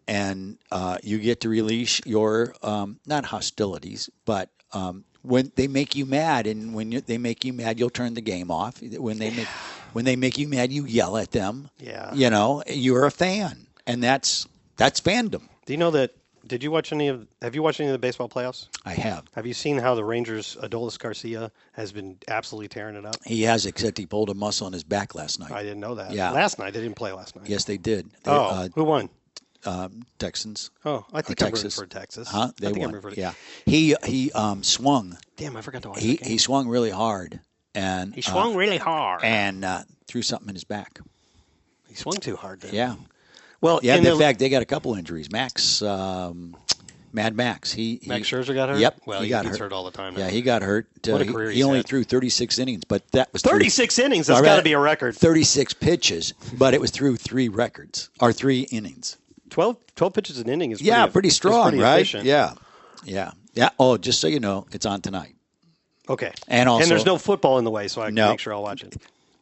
and you get to release your not hostilities, but when they make you mad, and they make you mad, you'll turn the game off. When they make you mad, you yell at them. Yeah. You know, you're a fan, and that's fandom. Do you know that? Have you watched any of the baseball playoffs? I have. Have you seen how the Rangers' Adolis Garcia has been absolutely tearing it up? He has, except he pulled a muscle in his back last night. I didn't know that. Yeah. Last night. They didn't play last night. Yes, they did. Who won? Texans. Oh, I think I'm rooting Texas. for Texas. Huh? They I think won. I'm rooting for Yeah. He swung. Damn, I forgot to watch that He game. swung really hard, and He swung really hard. and threw something in his back. He swung too hard. Then. Yeah. Well, Yeah, in fact, they got a couple injuries. Mad Max. Max Scherzer got hurt? Yep. Well, he gets hurt all the time now. Yeah, he got hurt. What a career he only had. threw 36 innings, but that was 36 innings? That's got to be a record. 36 pitches, but it was through 3 innings. 12 pitches an inning is pretty strong, pretty right? efficient. Yeah. Oh, just so you know, it's on tonight. Okay. And there's no football in the way, so I can make sure I'll watch it.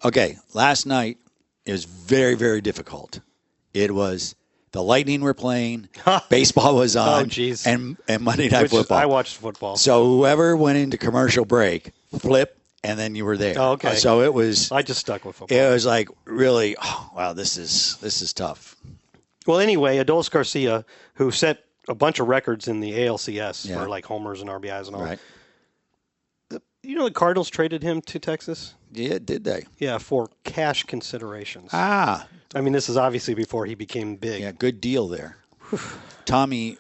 Okay, last night it was very, very difficult. It was the Lightning were playing, baseball was on, and Monday Night Football. I watched football. So whoever went into commercial break, flip, and then you were there. Oh, okay. So it was. I just stuck with football. It was like really, wow, this is tough. Well, anyway, Adolis Garcia, who set a bunch of records in the ALCS for like homers and RBIs and all. Right. You know the Cardinals traded him to Texas? Yeah, did they? Yeah, for cash considerations. I mean, this is obviously before he became big. Yeah, good deal there. Tommy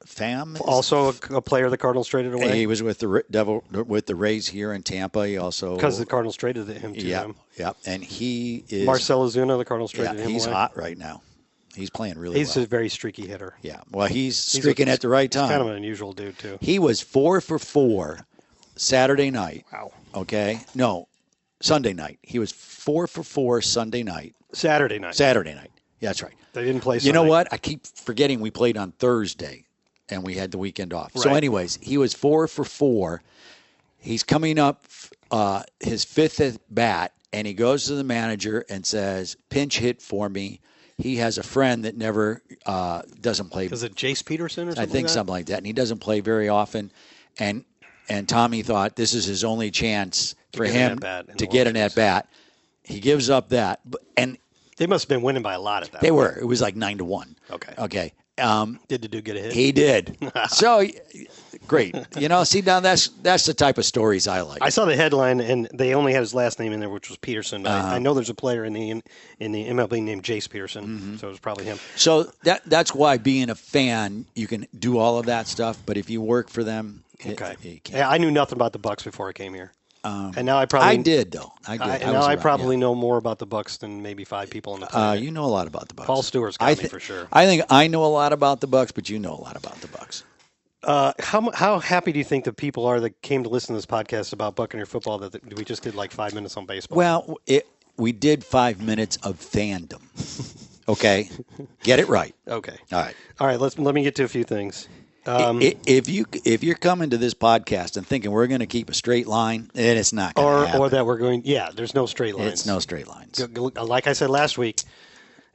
Pham, also a player the Cardinals traded away. He was with the Rays here in Tampa. He also because the Cardinals traded him to him. Yeah, and he is Marcell Ozuna. The Cardinals traded him. He's away. hot right now. He's playing really well. He's a very streaky hitter. Yeah, well, he's streaking at the right time. He's kind of an unusual dude too. He was 4 for 4 Saturday night. Wow. Okay, no, Sunday night. He was 4 for 4 Sunday night. Saturday night. Yeah, that's right. They didn't play Sunday. You know what? I keep forgetting we played on Thursday, and we had the weekend off. Right. So anyways, he was 4 for 4. He's coming up his 5th at bat, and he goes to the manager and says, pinch hit for me. He has a friend that never doesn't play. Is it Jace Peterson or something? I think something like that. And he doesn't play very often. And Tommy thought this is his only chance for him to get an at-bat. He gives up that. And they must have been winning by a lot at that point. They were. It was like 9-1. Okay. Did the dude get a hit? He did. So, great. See, now that's the type of stories I like. I saw the headline, and they only had his last name in there, which was Peterson. But I know there's a player in the MLB named Jace Peterson, so it was probably him. So that's why being a fan, you can do all of that stuff. But if you work for them, you can't. Yeah, I knew nothing about the Bucs before I came here. And now I did, though. I did. I probably know more about the Bucs than maybe 5 people on the planet. You know a lot about the Bucs. Paul Stewart's got me for sure. I think I know a lot about the Bucs, but you know a lot about the Bucs. How happy do you think the people are that came to listen to this podcast about Buccaneer football that we just did like 5 minutes on baseball? Well, we did 5 minutes of fandom. Okay, get it right. Okay. All right. Let me get to a few things. If you're coming to this podcast and thinking we're going to keep a straight line, then it's not going to happen. Or that we're going. Yeah, there's no straight lines. It's no straight lines. Like I said last week,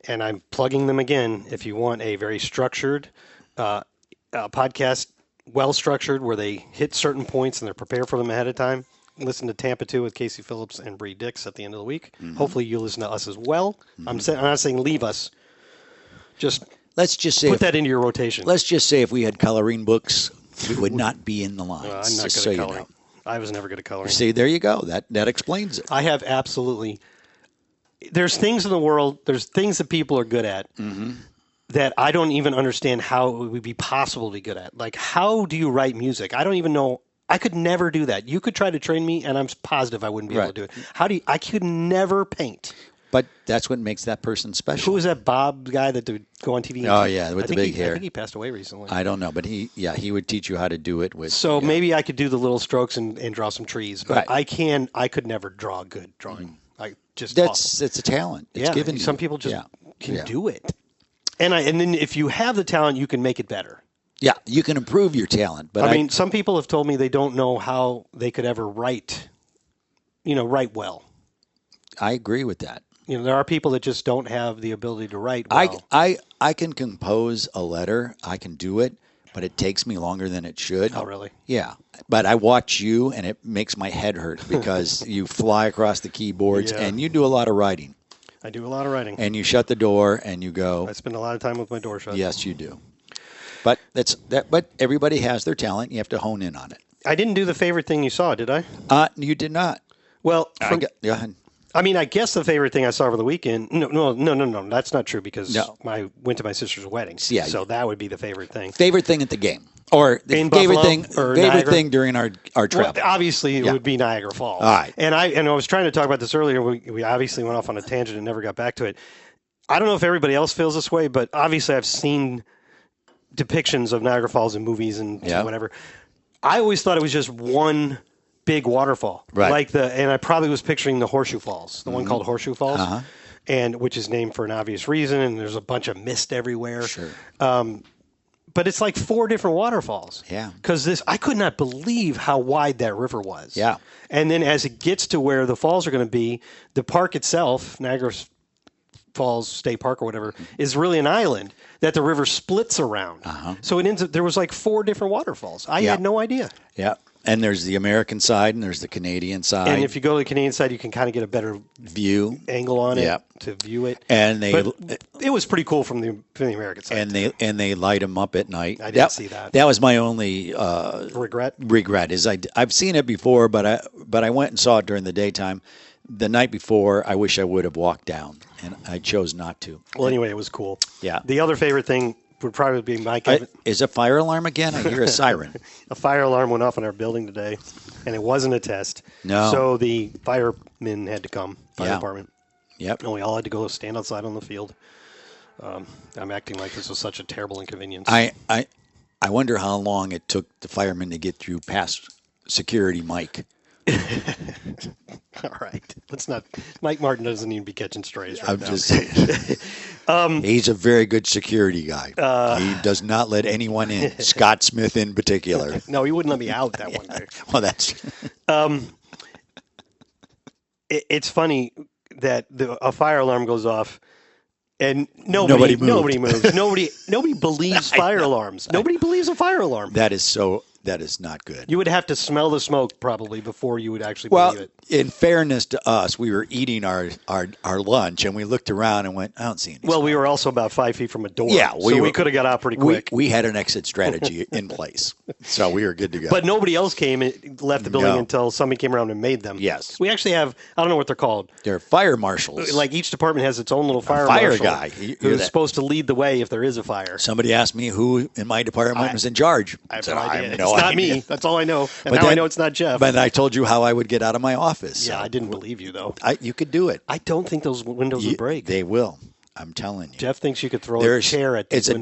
and I'm plugging them again. If you want a very structured podcast, well structured, where they hit certain points and they're prepared for them ahead of time, listen to Tampa 2 with Casey Phillips and Bree Dix at the end of the week. Mm-hmm. Hopefully you listen to us as well. Mm-hmm. I'm not saying leave us. Let's just say put that into your rotation. Let's just say if we had coloring books, we would not be in the lines. Well, I'm not good at coloring. I was never good at coloring. See, there you go. That explains it. I have absolutely. There's things in the world. There's things that people are good at that I don't even understand how it would be possible to be good at. Like, how do you write music? I don't even know. I could never do that. You could try to train me, and I'm positive I wouldn't be able to do it. I could never paint. But that's what makes that person special. Who was that Bob guy that would go on TV? Oh, yeah, with the big hair. I think he passed away recently. I don't know, but he would teach you how to do it with. So maybe I could do the little strokes and draw some trees, but I could never draw a good drawing. It's a talent. It's given. Some people just can do it, and then if you have the talent, you can make it better. Yeah, you can improve your talent, but I mean, some people have told me they don't know how they could ever write well. I agree with that. There are people that just don't have the ability to write well. I can compose a letter. I can do it, but it takes me longer than it should. Oh, really? Yeah. But I watch you, and it makes my head hurt because you fly across the keyboards, and you do a lot of writing. I do a lot of writing. And you shut the door, and you go. I spend a lot of time with my door shut. Yes, you do. But But everybody has their talent. You have to hone in on it. I didn't do the favorite thing you saw, did I? You did not. Well, go ahead. I mean, I guess the favorite thing I saw over the weekend. No. That's not true because I went to my sister's wedding. Yeah, so that would be the favorite thing. Favorite thing at the game, or the favorite thing during our travel. Well, obviously, it would be Niagara Falls. All right. And I was trying to talk about this earlier. We obviously went off on a tangent and never got back to it. I don't know if everybody else feels this way, but obviously I've seen depictions of Niagara Falls in movies and whatever. I always thought it was just one big waterfall, right? And I probably was picturing the Horseshoe Falls, the one called Horseshoe Falls, and which is named for an obvious reason. And there's a bunch of mist everywhere. Sure. But it's like 4 different waterfalls. Yeah. Because I could not believe how wide that river was. Yeah. And then as it gets to where the falls are going to be, the park itself, Niagara Falls State Park or whatever, is really an island that the river splits around. So it ends up, there was like 4 different waterfalls. I had no idea. Yeah. And there's the American side and there's the Canadian side. And if you go to the Canadian side, you can kind of get a better view angle on it to view it. And it was pretty cool from the American side. And they light them up at night. I didn't see that. That was my only regret is I've seen it before, but I went and saw it during the daytime. The night before, I wish I would have walked down, and I chose not to. Well, anyway, it was cool. Yeah. The other favorite thing would probably be Mike. Is a fire alarm again? I hear a siren. A fire alarm went off in our building today, and it wasn't a test. No. So the firemen had to come, fire department. Yep. And we all had to go stand outside on the field. I'm acting like this was such a terrible inconvenience. I wonder how long it took the firemen to get through past security, Mike. All right. Let's not. Mike Martin doesn't even be catching strays right now. I'm just saying. He's a very good security guy. He does not let anyone in, Scott Smith in particular. No, he wouldn't let me out that one day. Well, that's. It's funny that a fire alarm goes off. And nobody moves. Nobody believes fire alarms. Nobody believes a fire alarm. That is not good. You would have to smell the smoke probably before you would actually believe it. In fairness to us, we were eating our lunch and we looked around and went, I don't see any smoke. We were also about 5 feet from a door. Yeah, we could have got out pretty quick. We had an exit strategy in place, so we were good to go. But nobody else left the building until somebody came around and made them. Yes. We actually have, I don't know what they're called. They're fire marshals. Like each department has its own little fire marshal guy who's supposed to lead the way if there is a fire. Somebody asked me who in my department was in charge. I have no idea. It's not me. That's all I know. And now I know it's not Jeff. But I told you how I would get out of my office. Yeah, I didn't believe you, though. You could do it. I don't think those windows would break. They will. I'm telling you. Jeff thinks you could throw a chair at It's a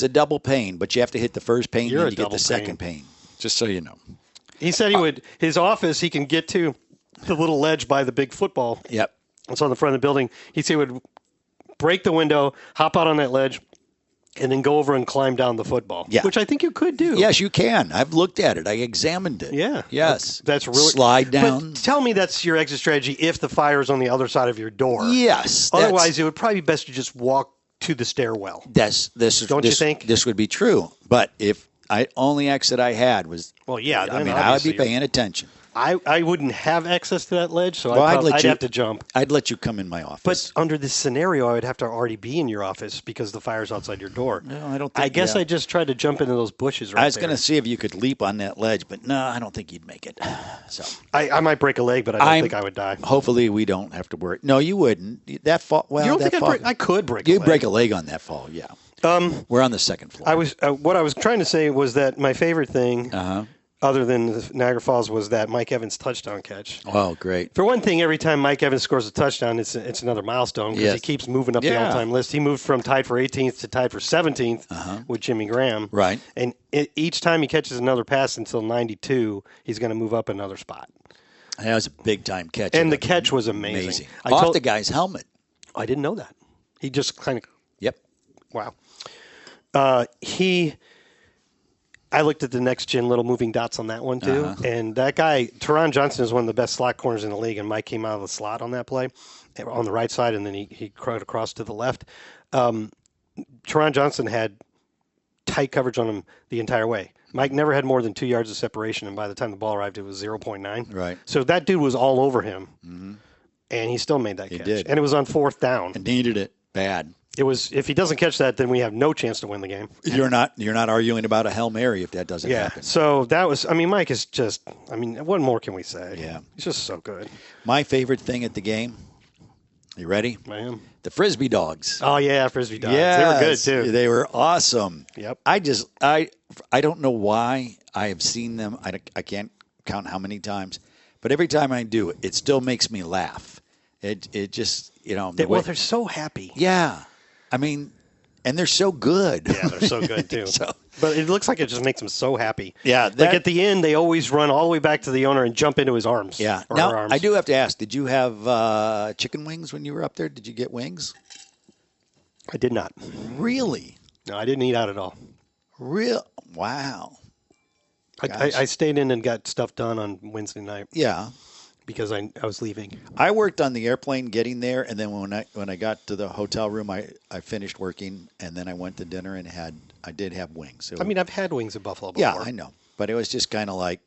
double pane, but you have to hit the first pane and then you get the second pane. Just so you know. He said he would. His office, he can get to the little ledge by the big football. Yep. It's on the front of the building. He said he would break the window, hop out on that ledge, and then go over and climb down the football. Yeah. Which I think you could do. Yes, you can. I've looked at it. I examined it. Yeah. Yes. That's really slide down. But tell me that's your exit strategy if the fire is on the other side of your door. Yes. Otherwise, it would probably be best to just walk to the stairwell. Don't you think? This would be true. But if only exit I had was, I would be paying attention. I wouldn't have access to that ledge, so I'd have to jump. I'd let you come in my office. But under this scenario, I would have to already be in your office because the fire's outside your door. No, I don't think. I guess I just tried to jump into those bushes right there. I was going to see if you could leap on that ledge, but no, I don't think you'd make it. So I might break a leg, but I don't think I would die. Hopefully, we don't have to worry. No, you wouldn't. That fall. Well, you don't think I could break a leg? You'd break a leg on that fall, yeah. We're on the second floor. What I was trying to say was that my favorite thing, other than the Niagara Falls, was that Mike Evans touchdown catch. Oh, great! For one thing, every time Mike Evans scores a touchdown, it's another milestone because he keeps moving up the all-time list. He moved from tied for 18th to tied for 17th with Jimmy Graham. Right. And each time he catches another pass until 92, he's going to move up another spot. That was a big-time catch. And the catch was amazing. Off the guy's helmet. I didn't know that. He just kind of... Yep. Wow. I looked at the next gen little moving dots on that one too, and that guy Teron Johnson is one of the best slot corners in the league, and Mike came out of the slot on that play, on the right side, and then he crowed across to the left. Teron Johnson had tight coverage on him the entire way. Mike never had more than 2 yards of separation, and by the time the ball arrived, it was 0.9. Right. So that dude was all over him, and he still made that catch. Did. And it was on fourth down. And needed it bad. It was if he doesn't catch that, then we have no chance to win the game. You're not arguing about a Hail Mary if that doesn't happen. So that was. Mike is just. What more can we say? Yeah, he's just so good. My favorite thing at the game. You ready? I am. The Frisbee dogs. Oh yeah, Frisbee dogs. Yes, they were good too. They were awesome. Yep. I don't know why I have seen them. I can't count how many times, but every time I do, it still makes me laugh. It just They're so happy. Yeah. I mean, and they're so good. Yeah, they're so good, too. But it looks like it just makes them so happy. Yeah. Like at the end, they always run all the way back to the owner and jump into his arms. Yeah. Or Now, her arms. I do have to ask, did you have chicken wings when you were up there? Did you get wings? I did not. Really? No, I didn't eat out at all. Wow. I stayed in and got stuff done on Wednesday night. Yeah. Because I was leaving. I worked on the airplane getting there, and then when I got to the hotel room, I finished working, and then I went to dinner and I did have wings. I've had wings at Buffalo before. Yeah, I know, but it was just kind of like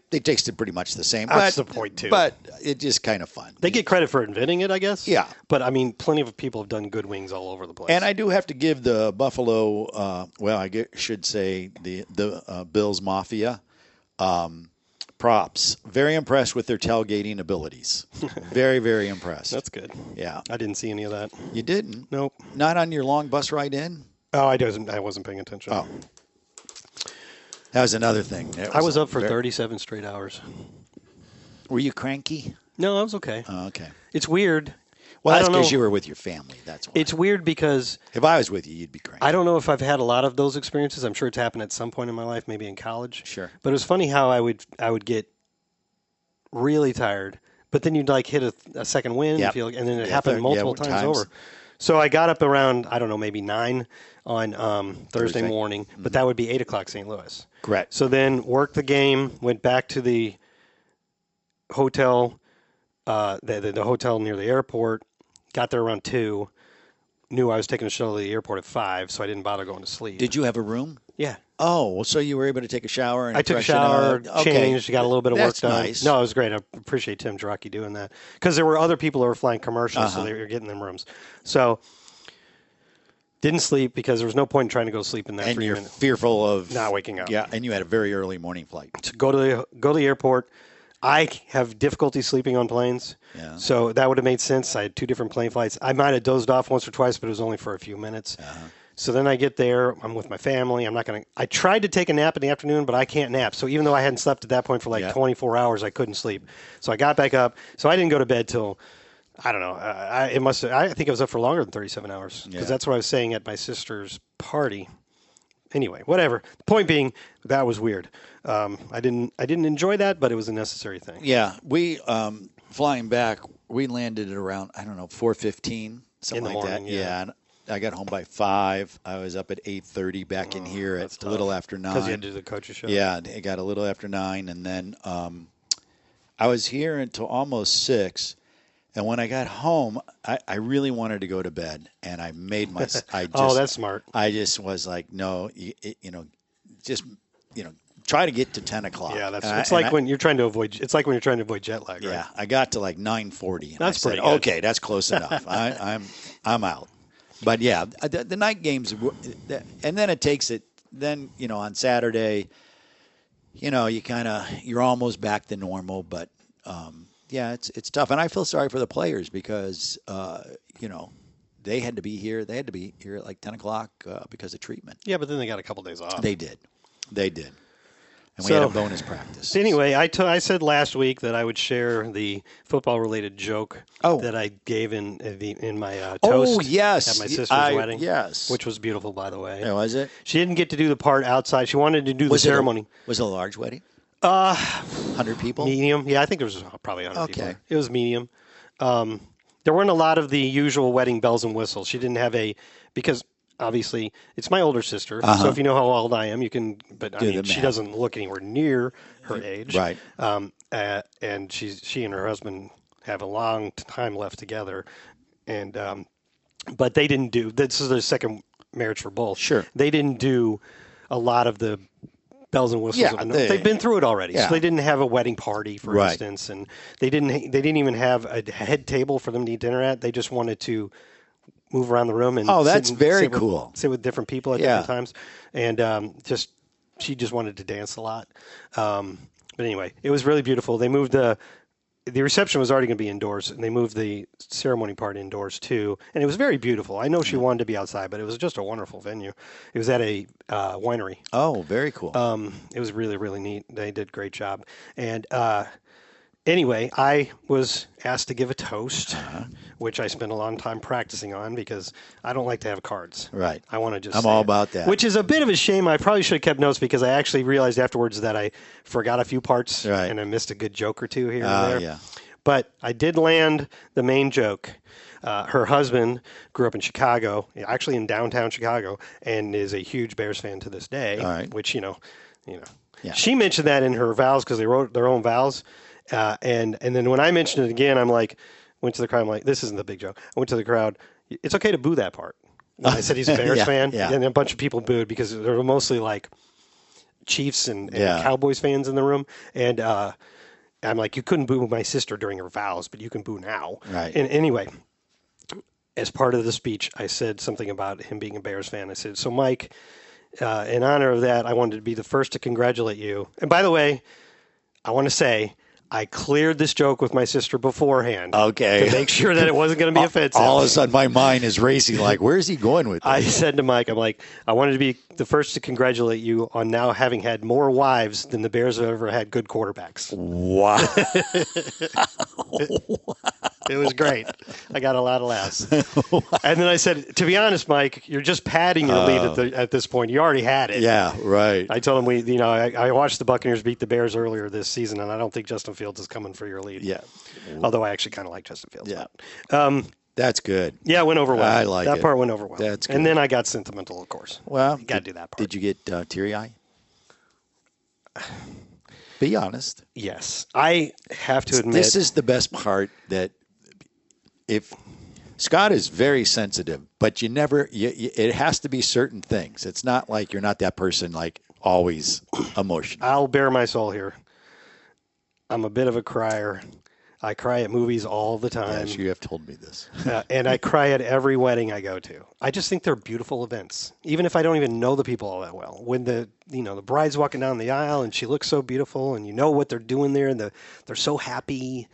they tasted pretty much the same. That's the point too. But it's just kind of fun. They get credit for inventing it, I guess. Yeah, but I mean, plenty of people have done good wings all over the place. And I do have to give the Buffalo, should say the Bills Mafia. Props. Very impressed with their tailgating abilities. Very, very impressed. That's good. Yeah. I didn't see any of that. You didn't? Nope. Not on your long bus ride in? Oh, I wasn't paying attention. Oh. That was another thing. I was up for 37 straight hours. Were you cranky? No, I was okay. Oh, okay. It's weird. Well, that's because you were with your family. That's why. It's weird because if I was with you, you'd be cranky. I don't know if I've had a lot of those experiences. I'm sure it's happened at some point in my life, maybe in college. Sure. But it was funny how I would get really tired, but then you'd like hit a second wind, Yep. and then it happened multiple times over. So I got up around, I don't know, maybe 9 on Thursday morning, but that would be 8 o'clock St. Louis. Correct. So then worked the game, went back to the hotel, the hotel near the airport, got there around 2, knew I was taking a shuttle to the airport at 5, so I didn't bother going to sleep. Did you have a room? Yeah. Oh, well, so you were able to take a shower and I took a freshen shower, up. changed, got a little bit of work done. Nice. No, it was great. I appreciate Tim Jarocki doing that because there were other people who were flying commercials, so they were getting them rooms. So didn't sleep because there was no point in trying to go sleep in that. And 3 you're minutes. fearful of Not waking up. Yeah, and you had a very early morning flight. To go to the airport. I have difficulty sleeping on planes, so that would have made sense. I had 2 different plane flights. I might have dozed off once or twice, but it was only for a few minutes. So then I get there. I'm with my family. I tried to take a nap in the afternoon, but I can't nap. So even though I hadn't slept at that point for 24 hours, I couldn't sleep. So I got back up. So I didn't go to bed till, I don't know. I think I was up for longer than 37 hours because that's what I was saying at my sister's party. Anyway, whatever. The point being, that was weird. I didn't enjoy that, but it was a necessary thing. Yeah, we flying back. We landed at around 4:15, something In the like morning, that. yeah. And I got home by 5. I was up at 8:30 back in here at a little after 9. Because you had to do the coach's show. Yeah, it got a little after 9, and then I was here until almost 6. And when I got home, I really wanted to go to bed, and I made my. Oh, that's smart. I just was like, no, try to get to 10 o'clock. Yeah, it's like when you're trying to avoid jet lag. Right? Yeah, I got to like 9:40. That's pretty good. Okay, that's close enough. I'm out. But yeah, the night games, and then it takes it. Then on Saturday, you're almost back to normal, but. Yeah, it's tough, and I feel sorry for the players because they had to be here. They had to be here at like 10 o'clock because of treatment. Yeah, but then they got a couple days off. They did, and we had a bonus practice. Anyway, I said last week that I would share the football-related joke that I gave in my toast. Oh yes, at my sister's wedding. Yes, which was beautiful, by the way. Yeah, was it? She didn't get to do the part outside. She wanted to do the ceremony. Was it a large wedding? 100 people? Medium. Yeah, I think there was probably 100 people. Okay. It was medium. There weren't a lot of the usual wedding bells and whistles. She didn't have because obviously it's my older sister. So if you know how old I am, you can, but I mean, she doesn't look anywhere near her age. Right. And she and her husband have a long time left together. And, but they didn't this is their second marriage for both. Sure. They didn't do a lot of the bells and whistles. Yeah, they've been through it already. Yeah. So they didn't have a wedding party, for instance, and they didn't even have a head table for them to eat dinner at. They just wanted to move around the room and that's very cool. Sit with different people at different times, and she just wanted to dance a lot. But anyway, it was really beautiful. They moved the reception was already going to be indoors, and they moved the ceremony part indoors too, and it was very beautiful. I know she wanted to be outside, but it was just a wonderful venue. It was at a winery. Oh, very cool. It was really, really neat. They did a great job, and Anyway, I was asked to give a toast, which I spent a long time practicing on because I don't like to have cards. Right. I want to just I'm say all it. about that. Which is a bit of a shame. I probably should have kept notes because I actually realized afterwards that I forgot a few parts Right. and I missed a good joke or two here and there. Yeah. But I did land the main joke. Her husband grew up in Chicago, actually in downtown Chicago, and is a huge Bears fan to this day. All right. Which Yeah. She mentioned that in her vows because they wrote their own vows, and then when I mentioned it again, went to the crowd. I'm like, this isn't the big joke. I went to the crowd. It's okay to boo that part. When I said he's a Bears fan, yeah. and a bunch of people booed because there were mostly like Chiefs and Cowboys fans in the room, and I'm like, you couldn't boo my sister during her vows, but you can boo now. Right. And anyway, as part of the speech, I said something about him being a Bears fan. I said, so Mike, in honor of that, I wanted to be the first to congratulate you. And by the way, I want to say I cleared this joke with my sister beforehand. Okay. To make sure that it wasn't going to be offensive. All of a sudden, my mind is racing. Like, where is he going with this? I said to Mike, I'm like, I wanted to be the first to congratulate you on now having had more wives than the Bears have ever had good quarterbacks. Wow. It was great. I got a lot of laughs. And then I said, to be honest, Mike, you're just padding your lead at this point. You already had it. Yeah, right. I told him I watched the Buccaneers beat the Bears earlier this season, and I don't think Justin Fields is coming for your lead. Yeah. Although I actually kind of like Justin Fields. Yeah. But, That's good. yeah, it went over well. I like that it. part went over well. That's good. And then I got sentimental, of course. Well, you got to do that part. Did you get teary-eye? Be honest. Yes. I have to admit. This is the best part that if Scott is very sensitive, but it has to be certain things. It's not like you're not that person, like always emotional. I'll bare my soul here. I'm a bit of a crier. I cry at movies all the time. Yes, you have told me this. And I cry at every wedding I go to. I just think they're beautiful events, even if I don't even know the people all that well. When the bride's walking down the aisle and she looks so beautiful, and you know what they're doing there, and they're so happy.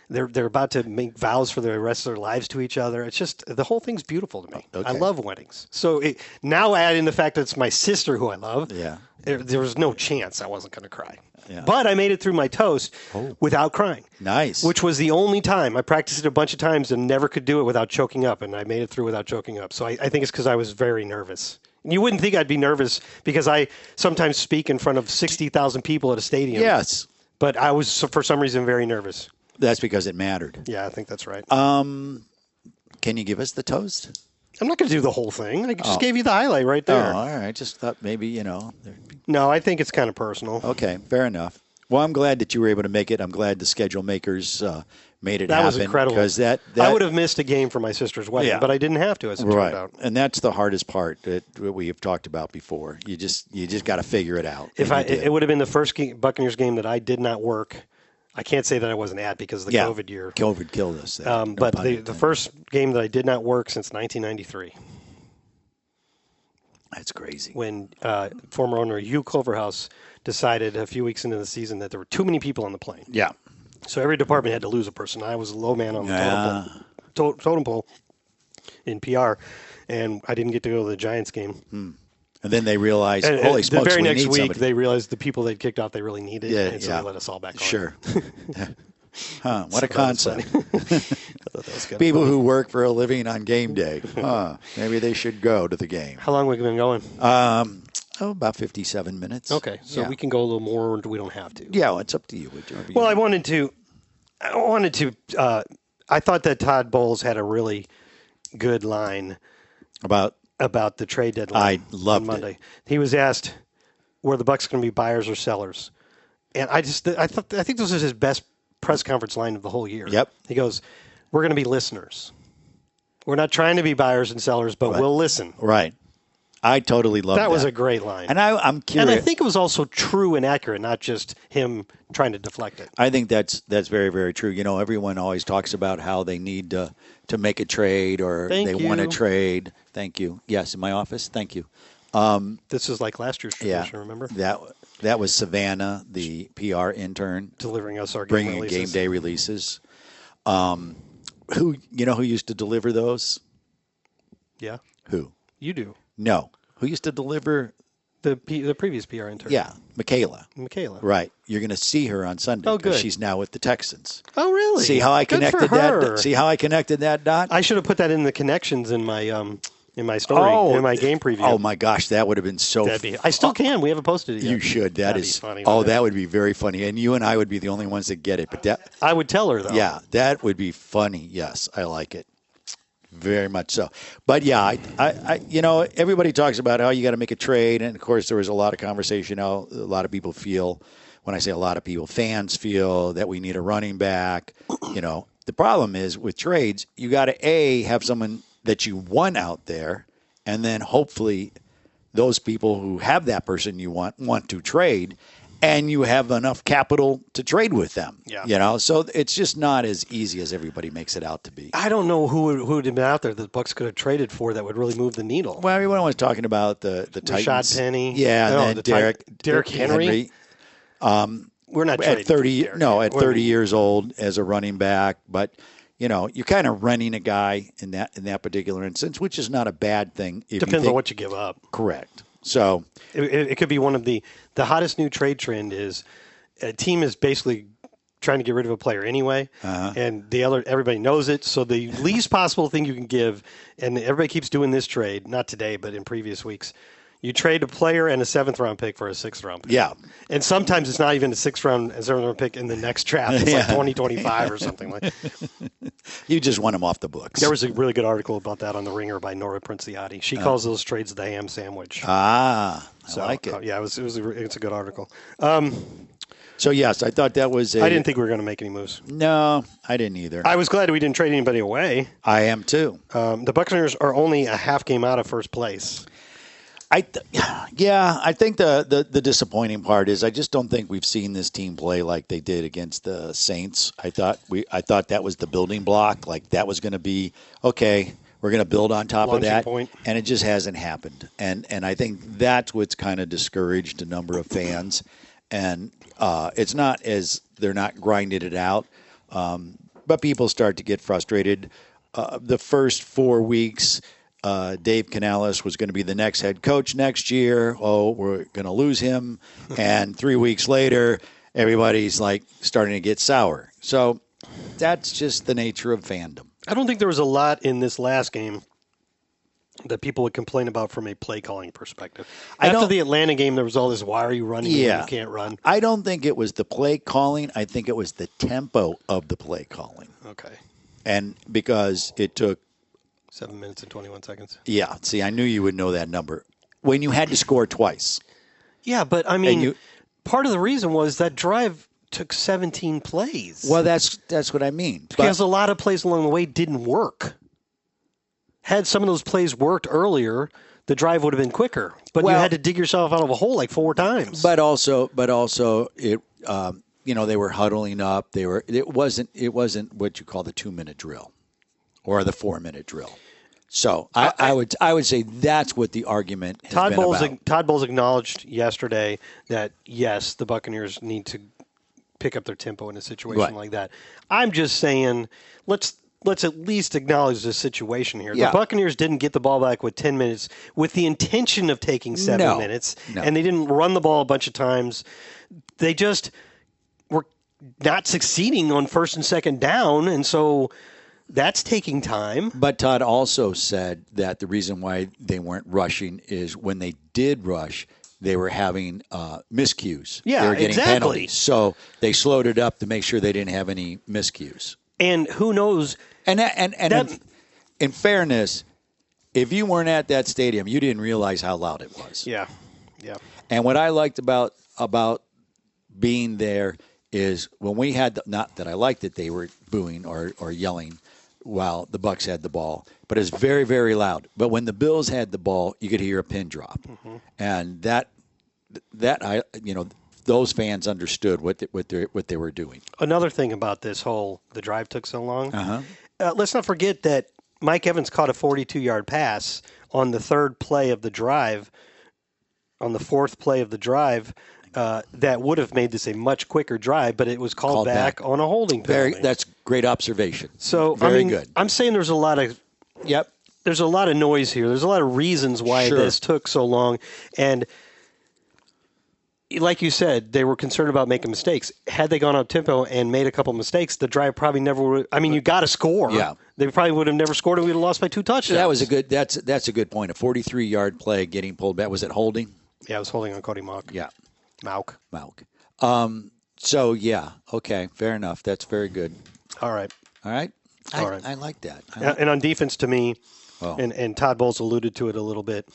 They're about to make vows for the rest of their lives to each other. It's just the whole thing's beautiful to me. Okay. I love weddings. So now add in the fact that it's my sister who I love. Yeah. There was no chance I wasn't going to cry. Yeah. But I made it through my toast without crying. Nice. Which was the only time. I practiced it a bunch of times and never could do it without choking up, and I made it through without choking up. So I think it's because I was very nervous. You wouldn't think I'd be nervous because I sometimes speak in front of 60,000 people at a stadium. Yes. But I was, for some reason, very nervous. That's because it mattered. Yeah, I think that's right. Can you give us the toast? I'm not going to do the whole thing. I just gave you the highlight right there. Oh, all right. Just thought maybe, No, I think it's kind of personal. Okay, fair enough. Well, I'm glad that you were able to make it. I'm glad the schedule makers made it happen. That was incredible. Because that I would have missed a game for my sister's wedding, but I didn't have to, as it turned out. And that's the hardest part that we have talked about before. You just got to figure it out. It would have been the first Buccaneers game that I did not work. I can't say that I wasn't at because of the COVID year. COVID killed us. But the first game that I did not work since 1993. That's crazy. When former owner Hugh Culverhouse decided a few weeks into the season that there were too many people on the plane. Yeah. So every department had to lose a person. I was a low man on the totem pole in PR, and I didn't get to go to the Giants game. And then they realized, holy smokes, the very we next need week, somebody. they realized the people they'd kicked out they really needed, and so they let us all back on. Sure. What a concept. That was good. People who work for a living on game day. Maybe they should go to the game. How long have we been going? About 57 minutes. Okay, so we can go a little more, or we don't have to. Yeah, well, it's up to you. Well, I wanted to. I thought that Todd Bowles had a really good line about the trade deadline. I loved on Monday. it. He was asked, "Were the Bucs going to be buyers or sellers?" And I think this was his best press conference line of the whole year. Yep. He goes, "We're going to be listeners. We're not trying to be buyers and sellers, but we'll listen." Right. I totally loved that. That was a great line. And I'm curious. And I think it was also true and accurate, not just him trying to deflect it. I think that's very, very true. Everyone always talks about how they need to make a trade or they want to trade. Thank you. Yes, in my office. Thank you. This is like last year's tradition, remember? That was Savannah, the PR intern, delivering us our bringing game day releases. Who used to deliver those? Yeah. Who? You do. No. Who used to deliver The previous PR intern. Yeah, Michaela. Michaela. Right. You're going to see her on Sunday. Oh, good. She's now with the Texans. Oh, really? See how I Good connected for her. that? See how I connected that dot? I should have put that in the connections in my story, in my game preview. Oh my gosh, that would have been so. I still can. We haven't posted it yet. You should. That'd Is be funny. that would be very funny, and you and I would be the only ones that get it. But that, I would tell her though. yeah, that would be funny. Yes, I like it. Very much so. But yeah, I everybody talks about how you got to make a trade, and of course there was a lot of conversation. How a lot of people feel, when I say a lot of people, fans feel that we need a running back. The problem is with trades, you got to have someone that you want out there, and then hopefully those people who have that person you want to trade, and you have enough capital to trade with them. Yeah. So it's just not as easy as everybody makes it out to be. I don't know who would have been out there that the Bucs could have traded for that would really move the needle. Well, everyone was talking about the Titans. Rashad Penny. Yeah, and then Derrick Henry. We're not at 30. No, at 30 years old as a running back, but you're kind of renting a guy in that particular instance, which is not a bad thing. Depends on what you give up. Correct. So it could be one of the hottest new trade trend is a team is basically trying to get rid of a player anyway, and everybody knows it. So the least possible thing you can give, and everybody keeps doing this trade, not today, but in previous weeks. You trade a player and a 7th-round pick for a 6th-round pick. Yeah. And sometimes it's not even a 7th-round pick in the next draft. It's like 2025 or something like that. You just want them off the books. There was a really good article about that on The Ringer by Nora Princiati. She calls those trades the ham sandwich. I like it. Yeah, it's a good article. So, yes, I thought that was I didn't think we were going to make any moves. No, I didn't either. I was glad we didn't trade anybody away. I am, too. The Buccaneers are only a half game out of first place. I think the disappointing part is I just don't think we've seen this team play like they did against the Saints. I thought that was the building block, like that was going to be okay. We're going to build on top of that, and it just hasn't happened. And I think that's what's kind of discouraged a number of fans. And it's not as they're not grinding it out, but people start to get frustrated. The first 4 weeks. Dave Canales was going to be the next head coach next year. Oh, we're going to lose him. And 3 weeks later, everybody's like starting to get sour. So that's just the nature of fandom. I don't think there was a lot in this last game that people would complain about from a play calling perspective. After the Atlanta game, there was all this, why are you running when you can't run? I don't think it was the play calling. I think it was the tempo of the play calling. Okay. And because it took 7 minutes and 21 seconds. Yeah. See, I knew you would know that number. When you had to score twice. Yeah, but I mean, part of the reason was that drive took 17 plays. Well, that's what I mean. Because a lot of plays along the way didn't work. Had some of those plays worked earlier, the drive would have been quicker. But you had to dig yourself out of a hole like 4 times. But also it they were huddling up. It wasn't what you call the 2-minute drill or the 4-minute drill. So I would say that's what the argument has been about. Todd Bowles acknowledged yesterday that, yes, the Buccaneers need to pick up their tempo in a situation like that. I'm just saying let's at least acknowledge the situation here. Yeah. The Buccaneers didn't get the ball back with 10 minutes with the intention of taking 7 minutes, and they didn't run the ball a bunch of times. They just were not succeeding on first and second down, and so – that's taking time. But Todd also said that the reason why they weren't rushing is when they did rush, they were having miscues. Yeah, they were getting exactly. penalties. So they slowed it up to make sure they didn't have any miscues. And who knows? And in fairness, if you weren't at that stadium, you didn't realize how loud it was. Yeah. And what I liked about being there is when we had not that I liked that they were booing or yelling while the Bucs had the ball, but it's very, very loud. But when the Bills had the ball, you could hear a pin drop, and that those fans understood what they were doing. Another thing about the drive took so long. Let's not forget that Mike Evans caught a 42-yard pass on the 4th play of the drive. That would have made this a much quicker drive, but it was called back on a holding penalty. That's great observation. So very good. I'm saying there's a lot of there's a lot of noise here. There's a lot of reasons why this took so long, and like you said, they were concerned about making mistakes. Had they gone up tempo and made a couple mistakes, the drive probably never would. I mean, you got to score. Yeah. They probably would have never scored, and we'd have lost by 2 touchdowns. That was a good. That's a good point. A 43-yard play getting pulled back. Was it holding? Yeah, I was holding on Cody Mauk. Yeah, Mauk. So yeah, okay, fair enough. That's very good. All right. I like that. And on defense, to me, Oh. and Todd Bowles alluded to it a little bit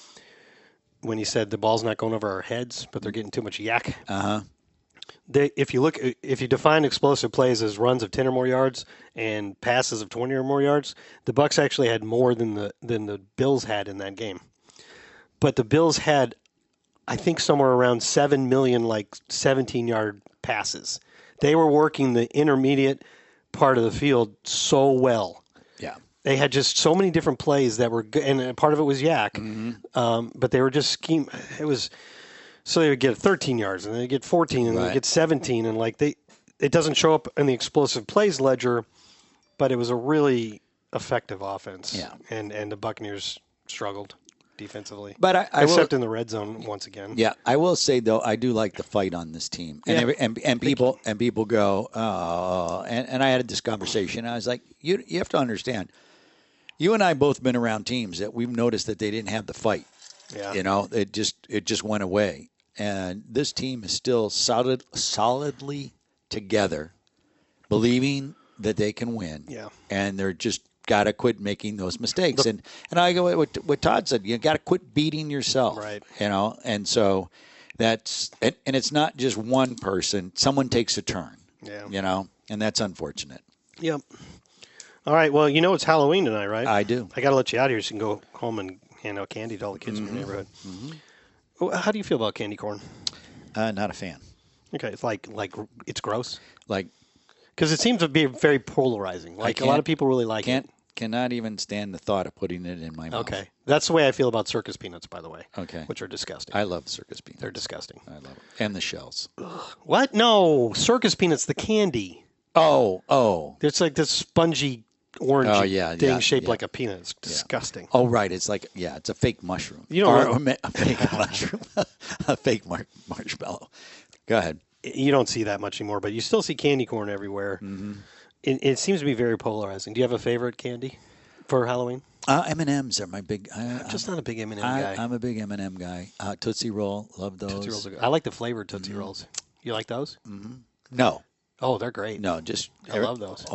when he said the ball's not going over our heads, but they're getting too much yak. If you define explosive plays as runs of 10 or more yards and passes of 20 or more yards, the Bucs actually had more than the Bills had in that game. But the Bills had, I think, somewhere around 7 million 17-yard passes. They were working the intermediate part of the field so well. Yeah. They had just so many different plays that were good, and part of it was yak. But they were just scheme. It was so they would get 13 yards, and then they get 14, and then they get 17, and it doesn't show up in the explosive plays ledger, but it was a really effective offense. Yeah. And the Buccaneers struggled defensively, But except in the red zone once again. Yeah, I will say though, I do like the fight on this team, and people go, oh, and I had this conversation. I was like, you have to understand, you and I both been around teams that we've noticed that they didn't have the fight. Yeah, it just went away, and this team is still solidly together, believing that they can win. Yeah, and they're just got to quit making those mistakes. And I go what Todd said, you got to quit beating yourself. Right. And so that's and it's not just one person. Someone takes a turn. Yeah. And that's unfortunate. Yep. All right. Well, it's Halloween tonight, right? I do. I got to let you out here so you can go home and hand out candy to all the kids in your neighborhood. Well, how do you feel about candy corn? Not a fan. Okay. It's like it's gross. Because it seems to be very polarizing. A lot of people really like it. Cannot even stand the thought of putting it in my mouth. Okay. That's the way I feel about circus peanuts, by the way. Okay. Which are disgusting. I love circus peanuts. They're disgusting. I love them. And the shells. What? No. Circus peanuts, the candy. Oh. It's like this spongy orange thing shaped like a peanut. It's disgusting. Oh, right. It's it's a fake mushroom. A fake mushroom. A fake marshmallow. Go ahead. You don't see that much anymore, but you still see candy corn everywhere. Mm-hmm. It seems to be very polarizing. Do you have a favorite candy for Halloween? M&Ms are my big. I'm just not a big M&M guy. I'm a big M&M guy. Tootsie Roll, love those. Tootsie Rolls are good. I like the flavored Tootsie Rolls. You like those? Mm-hmm. No. Oh, they're great. No, just I love those.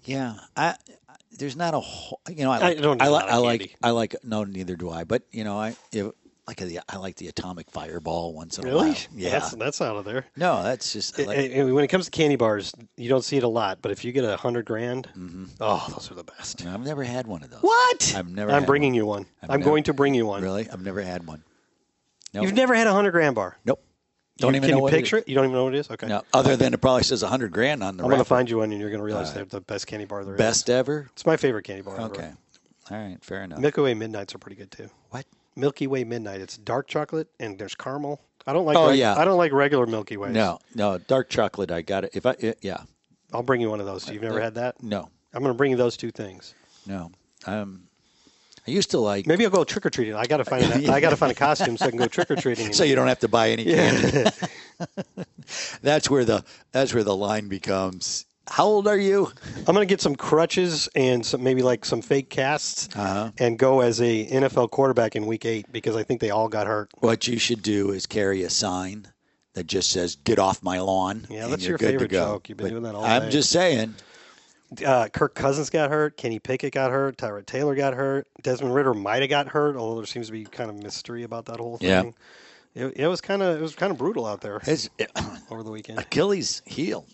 There's not a whole. I like. No, neither do I. But I like the atomic fireball once in a while. Really? Yeah, that's out of there. No, that's just. When it comes to candy bars, you don't see it a lot. But if you get $100,000, those are the best. I've never had one of those. What? I'm bringing you one. I'm going to bring you one. Really? I've never had one. Nope. You've never had a $100,000 bar? Nope. Can you picture it? You don't even know what it is? Okay. No, other than it probably says $100,000 on the. I'm going to find you one, and you're going to realize they're the best candy bar there is. Best ever? It's my favorite candy bar ever. Okay. All right. Fair enough. Milky Way Midnights are pretty good too. What? Milky Way Midnight. It's dark chocolate and there's caramel. I don't like. I don't like regular Milky Ways. No, dark chocolate. I got it. I'll bring you one of those. You've never had that? No. I'm going to bring you those two things. No. I used to like. Maybe I'll go trick or treating. I got to find I got to find a costume so I can go trick or treating. So you don't have to buy any candy. That's where the line becomes. How old are you? I'm going to get some crutches and maybe some fake casts and go as a NFL quarterback in Week 8 because I think they all got hurt. What you should do is carry a sign that just says "Get off my lawn." Yeah, that's your favorite joke. You've been doing that all day. I'm just saying. Kirk Cousins got hurt. Kenny Pickett got hurt. Tyrod Taylor got hurt. Desmond Ridder might have got hurt, although there seems to be kind of mystery about that whole thing. Yeah. It was kind of brutal out there over the weekend. Achilles heel.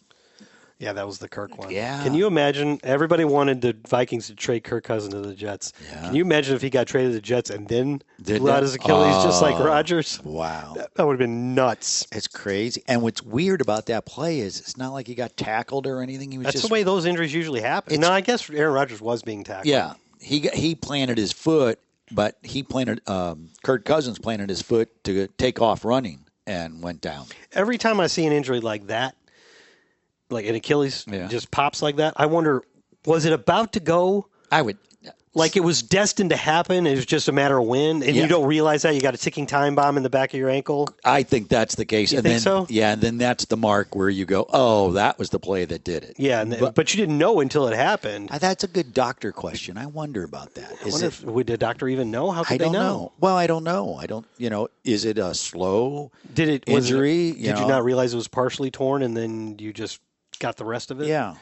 Yeah, that was the Kirk one. Yeah. Can you imagine? Everybody wanted the Vikings to trade Kirk Cousins to the Jets. Yeah. Can you imagine if he got traded to the Jets and then blew out his Achilles just like Rodgers? Wow. That would have been nuts. It's crazy. And what's weird about that play is it's not like he got tackled or anything. That's the way those injuries usually happen. No, I guess Aaron Rodgers was being tackled. Yeah. He planted his foot, but Kirk Cousins planted his foot to take off running and went down. Every time I see an injury like that, like an Achilles just pops like that, I wonder, was it about to go? Like it was destined to happen. It was just a matter of when, and you don't realize that you got a ticking time bomb in the back of your ankle. I think that's the case. You think so? Yeah, and then that's the mark where you go, oh, that was the play that did it. Yeah, but you didn't know until it happened. That's a good doctor question. I wonder about that. Would the doctor even know? How could they know? Well, I don't know. I don't. Is it a slow injury? Did you not realize it was partially torn, and then you just got the rest of it? Yeah.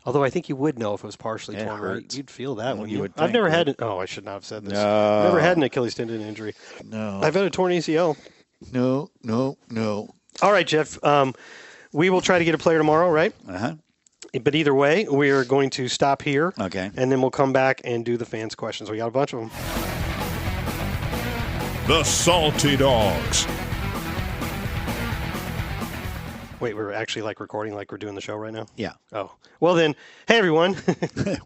Although I think you would know if it was partially torn, right? You'd feel that when you would. I've never had. I should not have said this. No. Never had an Achilles tendon injury. No. I've had a torn ACL. No. All right, Jeff. We will try to get a player tomorrow, right? But either way, we are going to stop here. Okay. And then we'll come back and do the fans' questions. We got a bunch of them. The Salty Dogs. Wait, we're actually recording like we're doing the show right now? Yeah. Oh. Well then, hey everyone.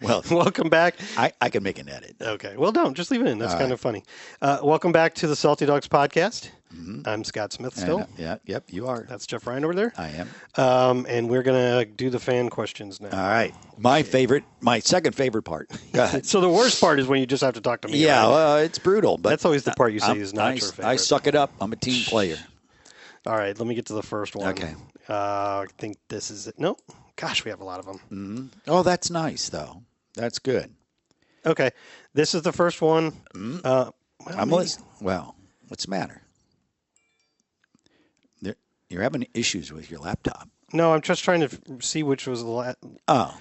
Well, welcome back. I can make an edit. Okay. Well, don't. Just leave it in. That's kind of funny. Welcome back to the Salty Dogs podcast. Mm-hmm. I'm Scott Smith still. Yep, you are. That's Jeff Ryan over there. I am. And we're going to do the fan questions now. All right. My second favorite part. Go ahead. So the worst part is when you just have to talk to me. Yeah, right? well, it's brutal. But that's always the part you say is not your favorite. I suck it up. I'm a team player. All right, let me get to the first one. Okay. I think this is it. No. Gosh, we have a lot of them. Mm-hmm. Oh, that's nice, though. That's good. Okay. This is the first one. Mm-hmm. Well, what's the matter? You're having issues with your laptop. No, I'm just trying to see which was the last. Oh.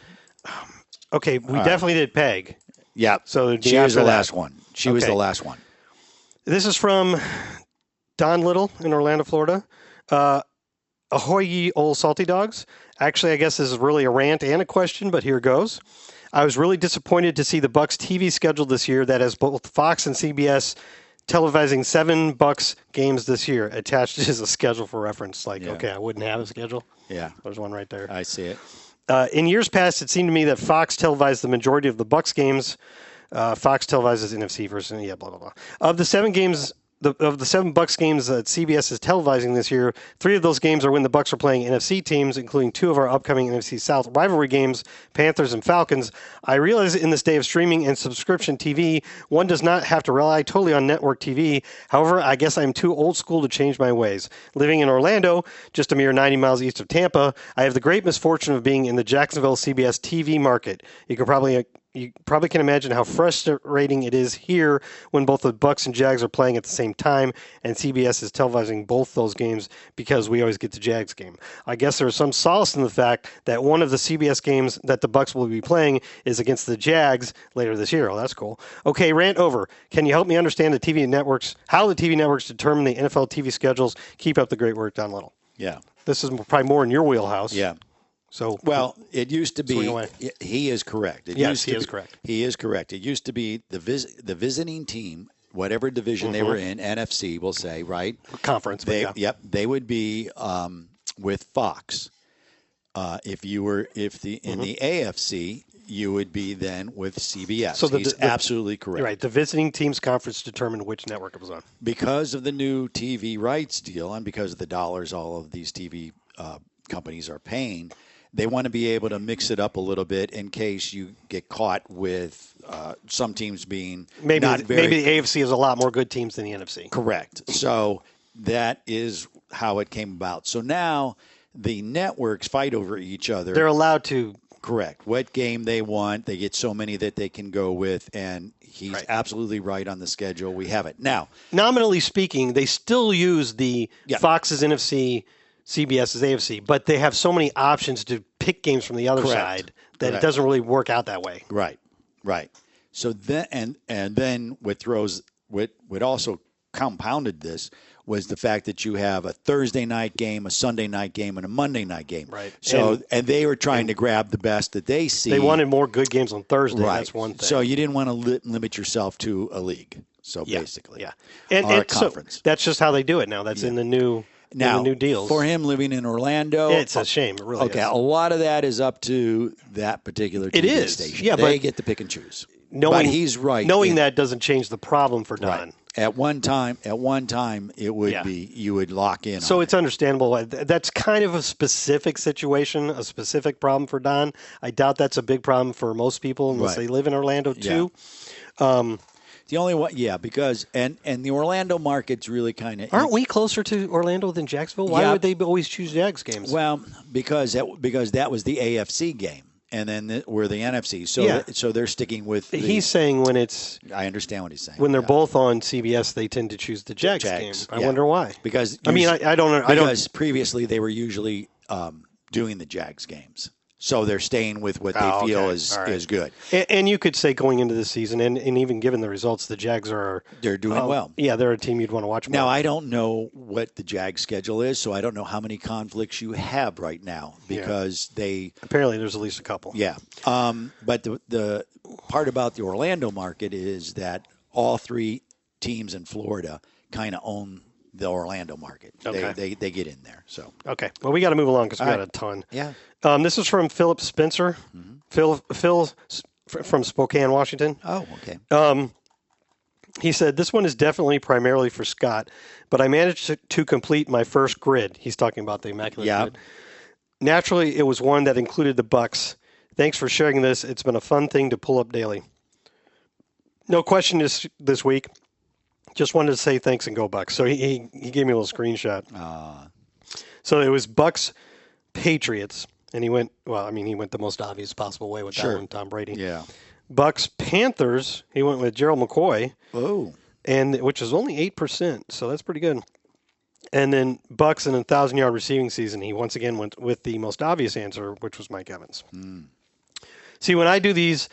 Okay, we definitely did Peg. Yeah. So she was the last one. She was the last one. This is from Don Little in Orlando, Florida. Ahoy ye old salty dogs. Actually, I guess this is really a rant and a question, but here goes. I was really disappointed to see the Bucs TV schedule this year that has both Fox and CBS televising 7 Bucs games this year. Attached is a schedule for reference. Okay, I wouldn't have a schedule. Yeah. There's one right there. I see it. In years past, it seemed to me that Fox televised the majority of the Bucs games. Fox televises NFC versus blah, blah, blah. Of the 7 games... Of the 7 Bucs games that CBS is televising this year, 3 of those games are when the Bucs are playing NFC teams, including 2 of our upcoming NFC South rivalry games, Panthers and Falcons. I realize in this day of streaming and subscription TV, one does not have to rely totally on network TV. However, I guess I'm too old school to change my ways. Living in Orlando, just a mere 90 miles east of Tampa, I have the great misfortune of being in the Jacksonville CBS TV market. You probably can imagine how frustrating it is here when both the Bucs and Jags are playing at the same time, and CBS is televising both those games because we always get the Jags game. I guess there is some solace in the fact that one of the CBS games that the Bucs will be playing is against the Jags later this year. Oh, that's cool. Okay, rant over. Can you help me understand how the TV networks determine the NFL TV schedules? Keep up the great work, Don Little. Yeah. This is probably more in your wheelhouse. Yeah. So, it used to be. He is correct. He is correct. He is correct. It used to be the visiting team, whatever division they were in, NFC, we'll say, right? Conference. Yep. They would be with Fox. If the AFC, you would be then with CBS. So he's absolutely correct. Right. The visiting team's conference determined which network it was on. Because of the new TV rights deal and because of the dollars all of these TV companies are paying. They want to be able to mix it up a little bit in case you get caught with some teams being maybe the AFC has a lot more good teams than the NFC. Correct. So that is how it came about. So now the networks fight over each other. They're allowed to. Correct. What game they want. They get so many that they can go with, and he's absolutely right on the schedule. We have it. Now, nominally speaking, they still use the Fox's NFC, CBS's AFC, but they have so many options to pick games from the other side that it doesn't really work out that way. Right. So then, and then what also compounded this was the fact that you have a Thursday night game, a Sunday night game, and a Monday night game. Right. So and they were trying to grab the best that they see. They wanted more good games on Thursday. Right. That's one thing. So you didn't want to limit yourself to a league. So basically, and a conference. So that's just how they do it now. That's in the new. Now, the new deals. For him living in Orlando, it's a shame. It really is. A lot of that is up to that particular TV station. Yeah, they get to pick and choose. But he's right. Knowing that doesn't change the problem for Don. Right. At one time, it would be you would lock in. So on it's understandable. That's kind of a specific situation, a specific problem for Don. I doubt that's a big problem for most people unless they live in Orlando too. The only one, because and the Orlando market's really kind of. Aren't we closer to Orlando than Jacksonville? Why would they always choose Jags games? Well, because that was the AFC game, and then we're the NFC. So they're sticking with. He's saying when it's. I understand what he's saying. When they're both on CBS, they tend to choose the Jags game. I wonder why. Because I don't. Because previously they were usually doing the Jags games. So they're staying with what they feel is good. And you could say going into the season, and even given the results, the Jags they're doing well. Yeah, they're a team you'd want to watch more. Now, I don't know what the Jags schedule is, so I don't know how many conflicts you have right now because they – apparently there's at least a couple. Yeah. But the part about the Orlando market is that all three teams in Florida kind of own the Orlando market. Okay. They get in there. So okay. Well, we got to move along because we got a ton. Yeah. This is from Philip Spencer. Phil from Spokane, Washington. Oh, okay. He said, this one is definitely primarily for Scott, but I managed to complete my first grid. He's talking about the Immaculate Grid. Naturally, it was one that included the Bucs. Thanks for sharing this. It's been a fun thing to pull up daily. No question this week. Just wanted to say thanks and go Bucs. So he gave me a little screenshot. So it was Bucs Patriots, and he went the most obvious possible way with that one, Tom Brady. Yeah. Bucs Panthers, he went with Gerald McCoy. Oh. And which is only 8%, so that's pretty good. And then Bucs in a 1,000-yard receiving season, he once again went with the most obvious answer, which was Mike Evans. See, when I do these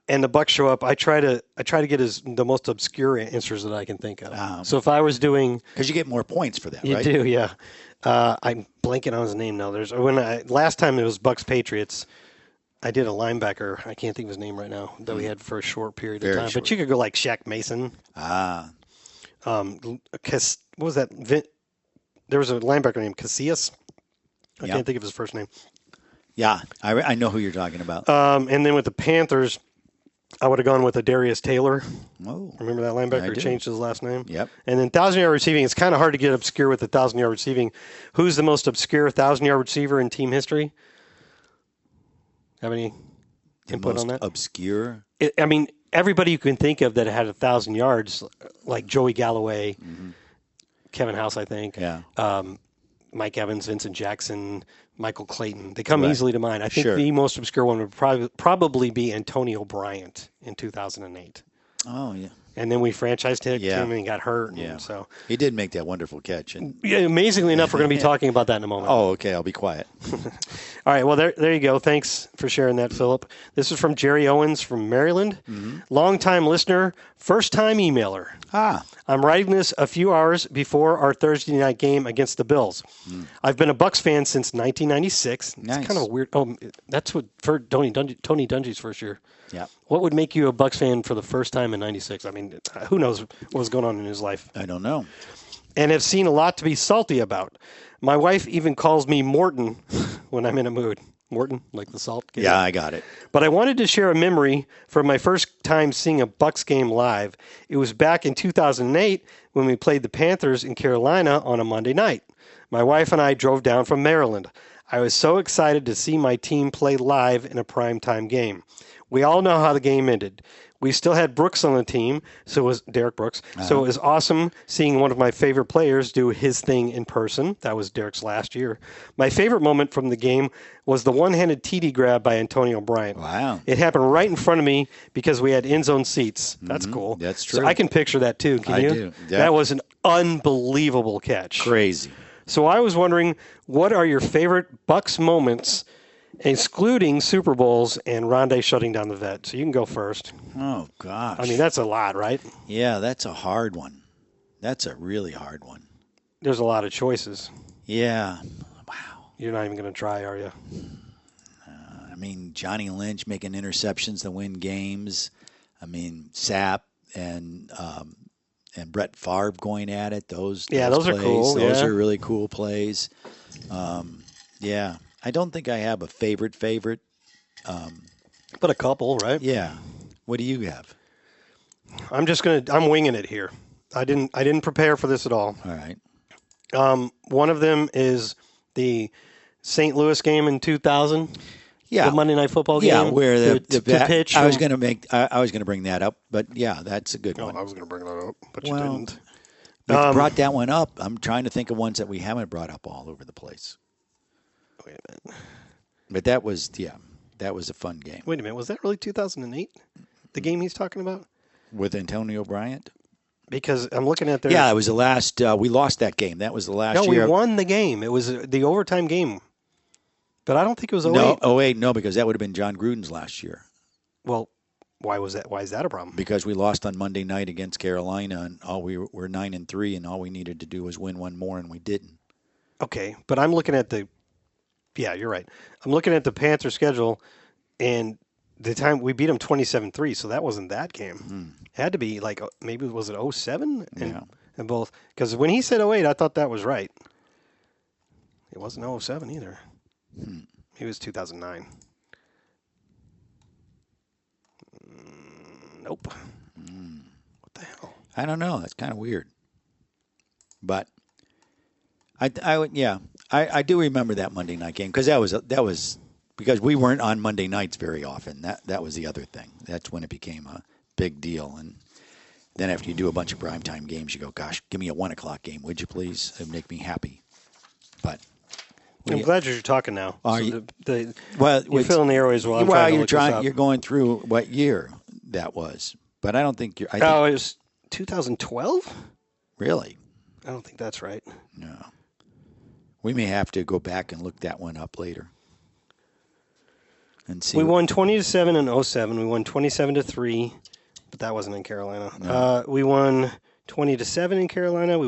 and the Bucs show up, I try to get the most obscure answers that I can think of. So if I was doing, because you get more points for that, you right? You do, yeah. I'm blanking on his name now. Last time it was Bucs Patriots. I did a linebacker. I can't think of his name right now that we had for a short period of time. But you could go like Shaq Mason. What was that? There was a linebacker named Casillas. I can't think of his first name. Yeah, I know who you're talking about. And then with the Panthers, I would have gone with Darius Taylor. Oh, remember that linebacker changed his last name? Yep. And then 1,000-yard receiving, it's kind of hard to get obscure with the 1,000-yard receiving. Who's the most obscure 1,000-yard receiver in team history? Have any input on that? Obscure? Everybody you can think of that had 1,000 yards, like Joey Galloway, Kevin House, I think. Yeah. Mike Evans, Vincent Jackson, Michael Clayton. They come easily to mind. I think the most obscure one would probably be Antonio Bryant in 2008. Oh, yeah. And then we franchised him and he got hurt. Yeah. And so he did make that wonderful catch. And amazingly enough, we're going to be talking about that in a moment. Oh, okay. I'll be quiet. All right. Well, there you go. Thanks for sharing that, Philip. This is from Jerry Owens from Maryland. Longtime listener, first-time emailer. I'm writing this a few hours before our Thursday night game against the Bills. I've been a Bucs fan since 1996. Nice. It's kind of a weird. Oh, that's what for Tony Dungy's first year. Yeah. What would make you a Bucs fan for the first time in '96? I mean, who knows what was going on in his life? I don't know. And have seen a lot to be salty about. My wife even calls me Morton when I'm in a mood. Morton, like the salt. Yeah, I got it. But I wanted to share a memory from my first time seeing a Bucs game live. It was back in 2008 when we played the Panthers in Carolina on a Monday night. My wife and I drove down from Maryland. I was so excited to see my team play live in a primetime game. We all know how the game ended. We still had Brooks on the team, so it was Derek Brooks. So it was awesome seeing one of my favorite players do his thing in person. That was Derek's last year. My favorite moment from the game was the one-handed TD grab by Antonio Bryant. Wow. It happened right in front of me because we had end-zone seats. That's cool. That's true. So I can picture that too. Can you? I do. Yeah. That was an unbelievable catch. Crazy. So I was wondering, what are your favorite Bucs moments, excluding Super Bowls and Rondé shutting down the vet? So you can go first. Oh, gosh. I mean, that's a lot, right? Yeah, that's a hard one. That's a really hard one. There's a lot of choices. Yeah. Wow. You're not even going to try, are you? I mean, Johnny Lynch making interceptions to win games. I mean, Sapp and Brett Favre going at it. Those plays, are cool. Those are really cool plays. Yeah. I don't think I have a favorite. But a couple, right? Yeah. What do you have? I'm winging it here. I didn't prepare for this at all. All right. One of them is the St. Louis game in 2000. Yeah, the Monday Night Football game. Yeah, where the pitch. I was going to bring that up, but yeah, that's a good one. I was going to bring that up, but you didn't. We brought that one up. I'm trying to think of ones that we haven't brought up all over the place. Wait a minute. But that was a fun game. Wait a minute. Was that really 2008? The game he's talking about with Antonio Bryant? Because I'm looking at their. Yeah, it was the last. We lost that game. That was the last year. No, we won the game. It was the overtime game. But I don't think it was 08. No, 08, no, because that would have been John Gruden's last year. Well, why was that? Why is that a problem? Because we lost on Monday night against Carolina, and we were 9-3, and all we needed to do was win one more, and we didn't. Okay, but I'm looking at the. Yeah, you're right. I'm looking at the Panther schedule, and the time we beat them 27-3, so that wasn't that game. It had to be like maybe was it 07? And both because when he said 08, I thought that was right. It wasn't 07 either. He was 2009. Nope. What the hell? I don't know. That's kind of weird. But I do remember that Monday night game because that was because we weren't on Monday nights very often. That was the other thing. That's when it became a big deal. And then after you do a bunch of primetime games, you go, "Gosh, give me a 1:00 game, would you please? It'd make me happy." But I'm glad you're talking now. Are so you? You're filling the airways while I'm trying to look this up. You're going through what year that was, but I don't think you're. It was 2012. Really? I don't think that's right. No. We may have to go back and look that one up later. And see. We won 20-7 in 07. We won 27-3, but that wasn't in Carolina. No. We won 20-7 in Carolina. We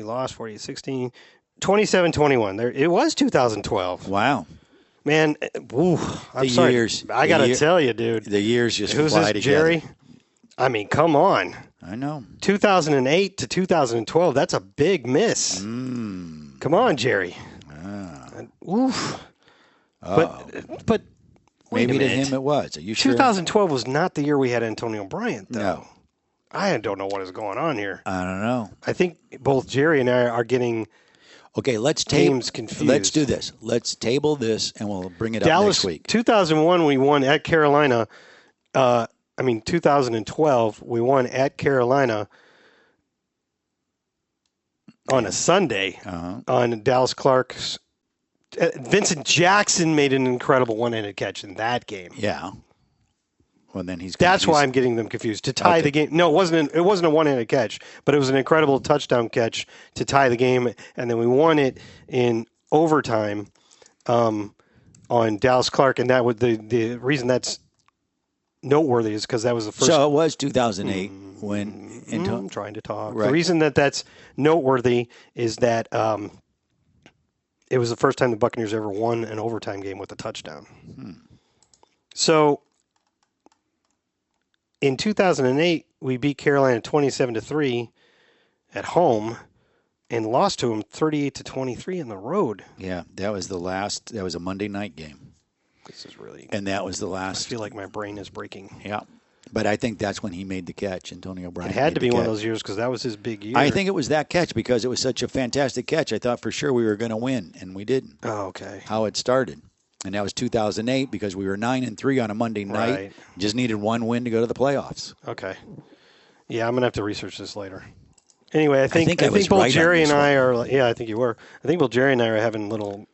lost 48-16. 27-21. It was 2012. Wow. Man, I'm sorry. Years. I got to tell you, dude. The years just Who's fly this, together. Jerry? I mean, come on. I know. 2008 to 2012, that's a big miss. Come on, Jerry. Oof. But wait maybe a to minute. him it was. Are you sure? 2012 was not the year we had Antonio Bryant, though. No. I don't know what is going on here. I don't know. I think both Jerry and I are getting let's teams confused. Let's do this. Let's table this, and we'll bring it Dallas, up next week. 2001, we won at Carolina. 2012, we won at Carolina on a Sunday on Dallas Clark's. Vincent Jackson made an incredible one-handed catch in that game. Yeah. Well, then he's. That's why I'm getting them confused. To tie the game. No, it wasn't a one-handed catch, but it was an incredible touchdown catch to tie the game, and then we won it in overtime on Dallas Clark, and that was the reason that's noteworthy is because that was the first. So it was 2008 when. I'm trying to talk. Right. The reason that's noteworthy is that it was the first time the Buccaneers ever won an overtime game with a touchdown. So in 2008, we beat Carolina 27-3 at home and lost to them 38-23 on the road. Yeah, that was the last. That was a Monday night game. This is really. And that was the last. I feel like my brain is breaking. Yeah. But I think that's when he made the catch, Antonio Bryant. It had to be one of those years because that was his big year. I think it was that catch because it was such a fantastic catch. I thought for sure we were going to win, and we didn't. Oh, okay. How it started. And that was 2008 because we were 9-3 on a Monday night. Right. Just needed one win to go to the playoffs. Okay. Yeah, I'm going to have to research this later. Anyway, I think was both right Jerry and I one. are. Yeah, I think you were. I think both Jerry and I are having little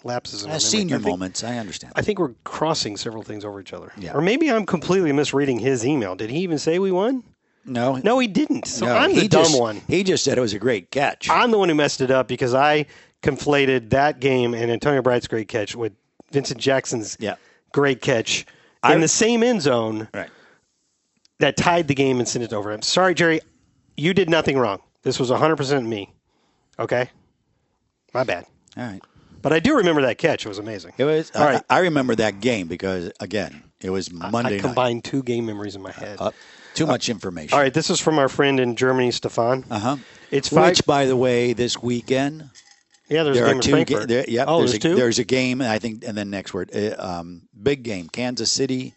lapses in our memory. Senior moments, I understand. I think we're crossing several things over each other. Yeah. Or maybe I'm completely misreading his email. Did he even say we won? No. No, he didn't. So No, I'm the dumb one. He just said it was a great catch. I'm the one who messed it up because I conflated that game and Antonio Bryant's great catch with Vincent Jackson's great catch in the same end zone that tied the game and sent it over him. Sorry, Jerry. You did nothing wrong. This was 100% me. Okay? My bad. All right. But I do remember that catch. It was amazing. It was. All right. I remember that game because, again, it was Monday night. I combined two game memories in my head. Too much information. All right. This is from our friend in Germany, Stefan. It's Which, by the way, this weekend. Yeah, there's a game in Frankfurt. There's two? There's a game, I think, and then next word. Big game. Kansas City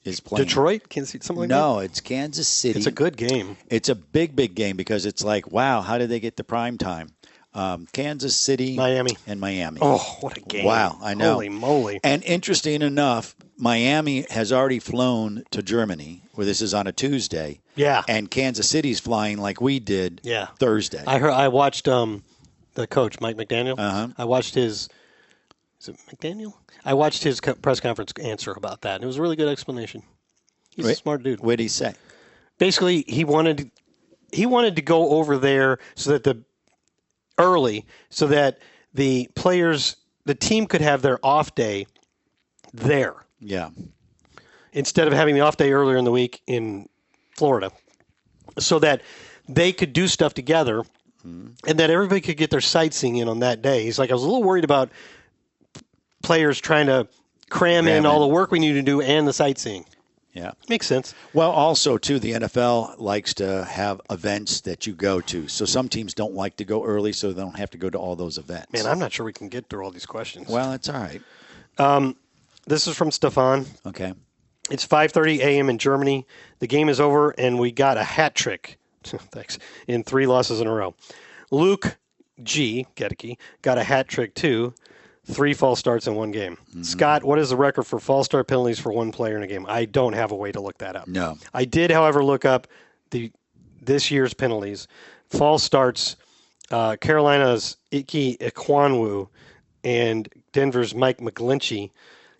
is playing. Detroit? Kansas City? Something like that? No, it's Kansas City. It's a good game. It's a big game because it's like, wow, how did they get the prime time? Kansas City, Miami. and Miami. Oh, what a game. Wow, I know. Holy moly. And interesting enough, Miami has already flown to Germany, where this is on a Tuesday. Yeah. And Kansas City's flying like we did Thursday. I watched the coach, Mike McDaniel. Uh-huh. I watched his – is it McDaniel? I watched his press conference answer about that, and it was a really good explanation. He's a smart dude. What did he say? Basically, he wanted to go over there so that the players, the team could have their off day there. Yeah. Instead of having the off day earlier in the week in Florida, so that they could do stuff together and that everybody could get their sightseeing in on that day. He's like, I was a little worried about players trying to cram in all the work we need to do and the sightseeing. Yeah. Makes sense. Well, also, too, the NFL likes to have events that you go to. So some teams don't like to go early, so they don't have to go to all those events. Man, I'm not sure we can get through all these questions. Well, it's all right. This is from Stefan. Okay. It's 5:30 a.m. in Germany. The game is over, and we got a hat trick. Thanks. In 3 losses in a row. Luke G. Gedeke got a hat trick, too. 3 false starts in 1 game. Mm-hmm. Scott, what is the record for false start penalties for 1 player in a game? I don't have a way to look that up. No. I did, however, look up this year's penalties. False starts, Carolina's Ike Ekwonu and Denver's Mike McGlinchey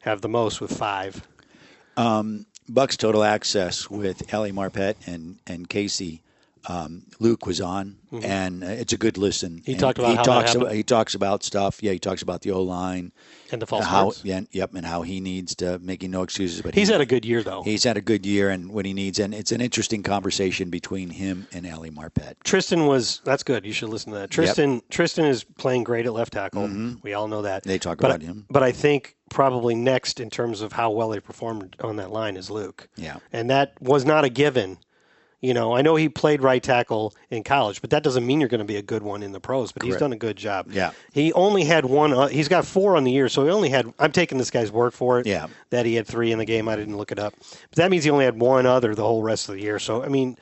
have the most with 5. Bucs Total Access with Ellie Marpet and Casey. Luke was on, and it's a good listen. He talked about how that happened? He talks about stuff. Yeah, he talks about the O-line. And the false starts. And how he needs to, making no excuses. But he's had a good year, though. He's had a good year, and what he needs. And it's an interesting conversation between him and Ellie Marpet. That's good. You should listen to that. Tristan is playing great at left tackle. Mm-hmm. We all know that. They talk about him. But I think probably next in terms of how well they performed on that line is Luke. Yeah. And that was not a given. You know, I know he played right tackle in college, but that doesn't mean you're going to be a good one in the pros. But Correct. He's done a good job. Yeah. He only had 1. He's got 4 on the year, so he only had. I'm taking this guy's word for it. Yeah. That he had 3 in the game. I didn't look it up, but that means he only had 1 other the whole rest of the year. So I mean,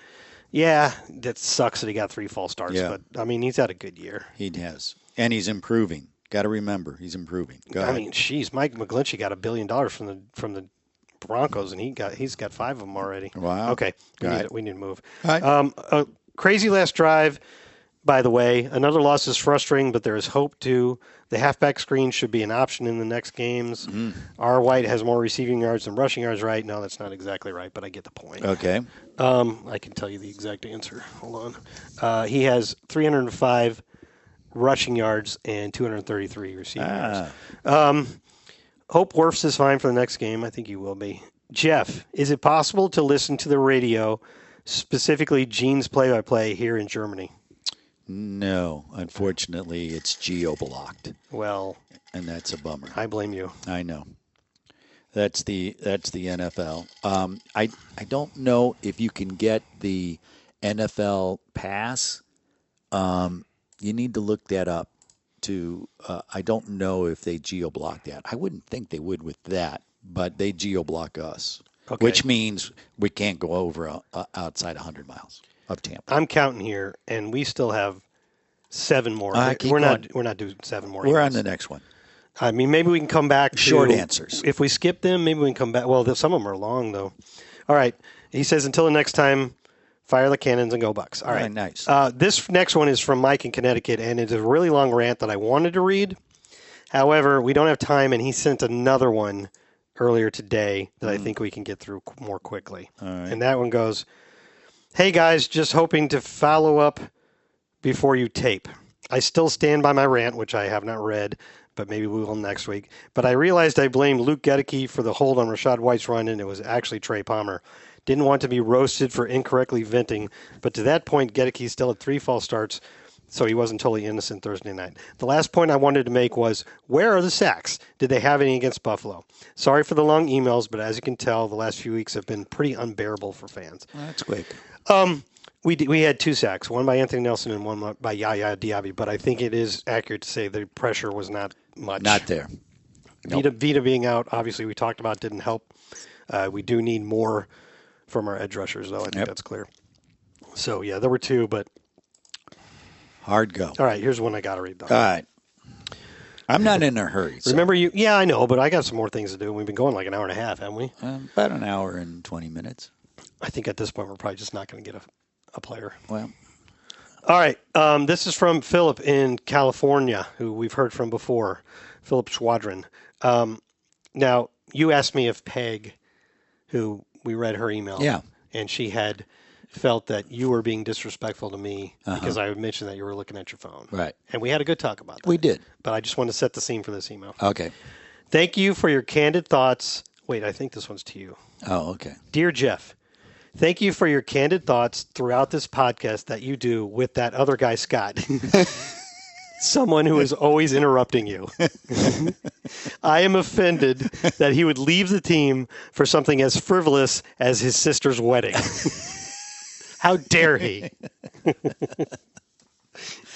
yeah, that sucks that he got 3 false starts. Yeah. But I mean, he's had a good year. He has, and he's improving. Got to remember, he's improving. Go ahead. I mean, Mike McGlinchey got $1 billion from the Broncos, and he's got 5 of them already. Wow. Okay, we need to move. All right. A crazy last drive, by the way. Another loss is frustrating, but there is hope too. The halfback screen should be an option in the next games. Mm. R. White has more receiving yards than rushing yards, right? No, that's not exactly right, but I get the point. Okay. I can tell you the exact answer. Hold on. He has 305 rushing yards and 233 receiving yards. Hope Wirfs is fine for the next game. I think he will be. Jeff, is it possible to listen to the radio, specifically Gene's play-by-play here in Germany? No. Unfortunately, it's geo-blocked. Well. And that's a bummer. I blame you. I know. That's the NFL. I don't know if you can get the NFL pass. You need to look that up. I don't know if they geo-block that. I wouldn't think they would with that, but they geo-block us, which means we can't go over outside 100 miles of Tampa. I'm counting here, and we still have 7 more. We're not doing 7 more. We're on the next one. I mean, maybe we can come back to short answers. If we skip them, maybe we can come back. Well, some of them are long, though. All right. He says, until the next time, fire the cannons and go Bucs. All right. Nice. This next one is from Mike in Connecticut, and it's a really long rant that I wanted to read. However, we don't have time, and he sent another one earlier today that I think we can get through more quickly. All right. And that one goes, hey, guys, just hoping to follow up before you tape. I still stand by my rant, which I have not read, but maybe we will next week. But I realized I blamed Luke Gedeke for the hold on Rachaad White's run, and it was actually Trey Palmer. Didn't want to be roasted for incorrectly venting, but to that point, Gedeke still had 3 false starts, so he wasn't totally innocent Thursday night. The last point I wanted to make was, where are the sacks? Did they have any against Buffalo? Sorry for the long emails, but as you can tell, the last few weeks have been pretty unbearable for fans. Well, that's quick. We had 2 sacks, one by Anthony Nelson and one by Yaya Diaby, but I think it is accurate to say the pressure was not much. Not there. Vita being out, obviously we talked about, didn't help. We do need more from our edge rushers, though. I think that's clear. So, yeah, there were two, but... Hard go. All right, here's one I got to read, though. All right. I'm not in a hurry. So. Remember you? Yeah, I know, but I got some more things to do. We've been going like an hour and a half, haven't we? About an hour and 20 minutes. I think at this point we're probably just not going to get a player. Well. All right. This is from Philip in California, who we've heard from before, Philip Schwadron. Now, you asked me if Peg, who we read her email, and she had felt that you were being disrespectful to me because I mentioned that you were looking at your phone. Right. And we had a good talk about that. We did. But I just wanted to set the scene for this email. Okay. Thank you for your candid thoughts. Wait, I think this one's to you. Oh, okay. Dear Jeff, thank you for your candid thoughts throughout this podcast that you do with that other guy, Scott. Someone who is always interrupting you. I am offended that he would leave the team for something as frivolous as his sister's wedding. How dare he?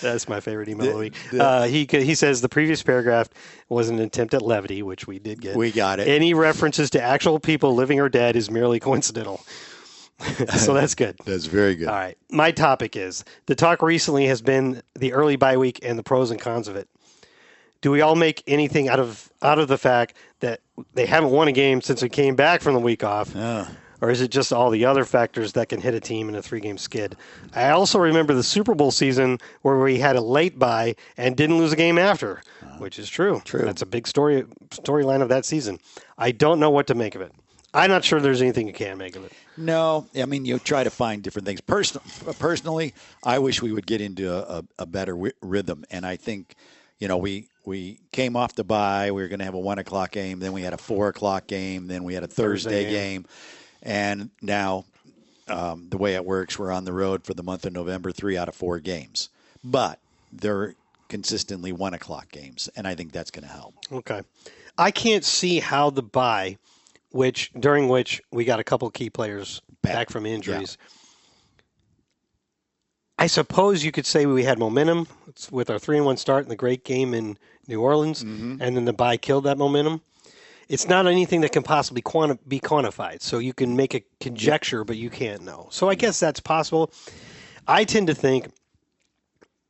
That's my favorite email of the week. He says the previous paragraph was an attempt at levity, which we did get. We got it. Any references to actual people living or dead is merely coincidental. So that's good. That's very good. All right. My topic is, the talk recently has been the early bye week and the pros and cons of it. Do we all make anything out of the fact that they haven't won a game since we came back from the week off? Or is it just all the other factors that can hit a team in a 3-game skid? I also remember the Super Bowl season where we had a late bye and didn't lose a game after, which is true. That's a big storyline of that season. I don't know what to make of it. I'm not sure there's anything you can make of it. No, I mean, you try to find different things. Personally, I wish we would get into a better rhythm. And I think, we came off the bye. We were going to have a 1 o'clock game. Then we had a 4 o'clock game. Then we had a Thursday game. And now the way it works, we're on the road for the month of November, 3 out of 4 games. But they're consistently 1 o'clock games, and I think that's going to help. Okay. I can't see how the bye, during which we got a couple key players back from injuries. Yeah. I suppose you could say we had momentum with our 3-1 start and the great game in New Orleans, and then the bye killed that momentum. It's not anything that can possibly be quantified. So you can make a conjecture, but you can't know. So I guess that's possible. I tend to think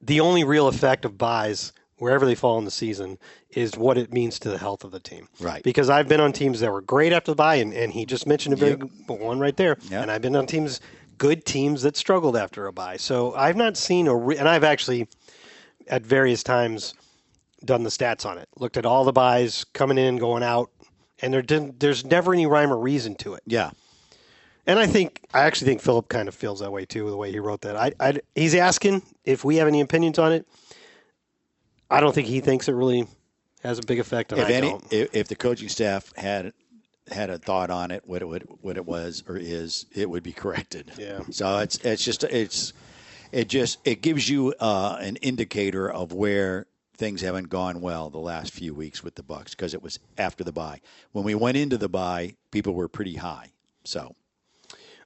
the only real effect of buys, wherever they fall in the season, is what it means to the health of the team. Right. Because I've been on teams that were great after the bye, and he just mentioned a very good one right there. Yep. And I've been on good teams that struggled after a bye. So I've not seen and I've actually, at various times, done the stats on it. Looked at all the buys coming in, going out. And there's never any rhyme or reason to it. Yeah. And I actually think Philip kind of feels that way too, the way he wrote that. He's asking if we have any opinions on it. I don't think he thinks it really has a big effect on it. If the coaching staff had a thought on it, what it was or is, it would be corrected. Yeah. So it gives you an indicator of where things haven't gone well the last few weeks with the Bucs because it was after the bye. When we went into the bye, people were pretty high. So,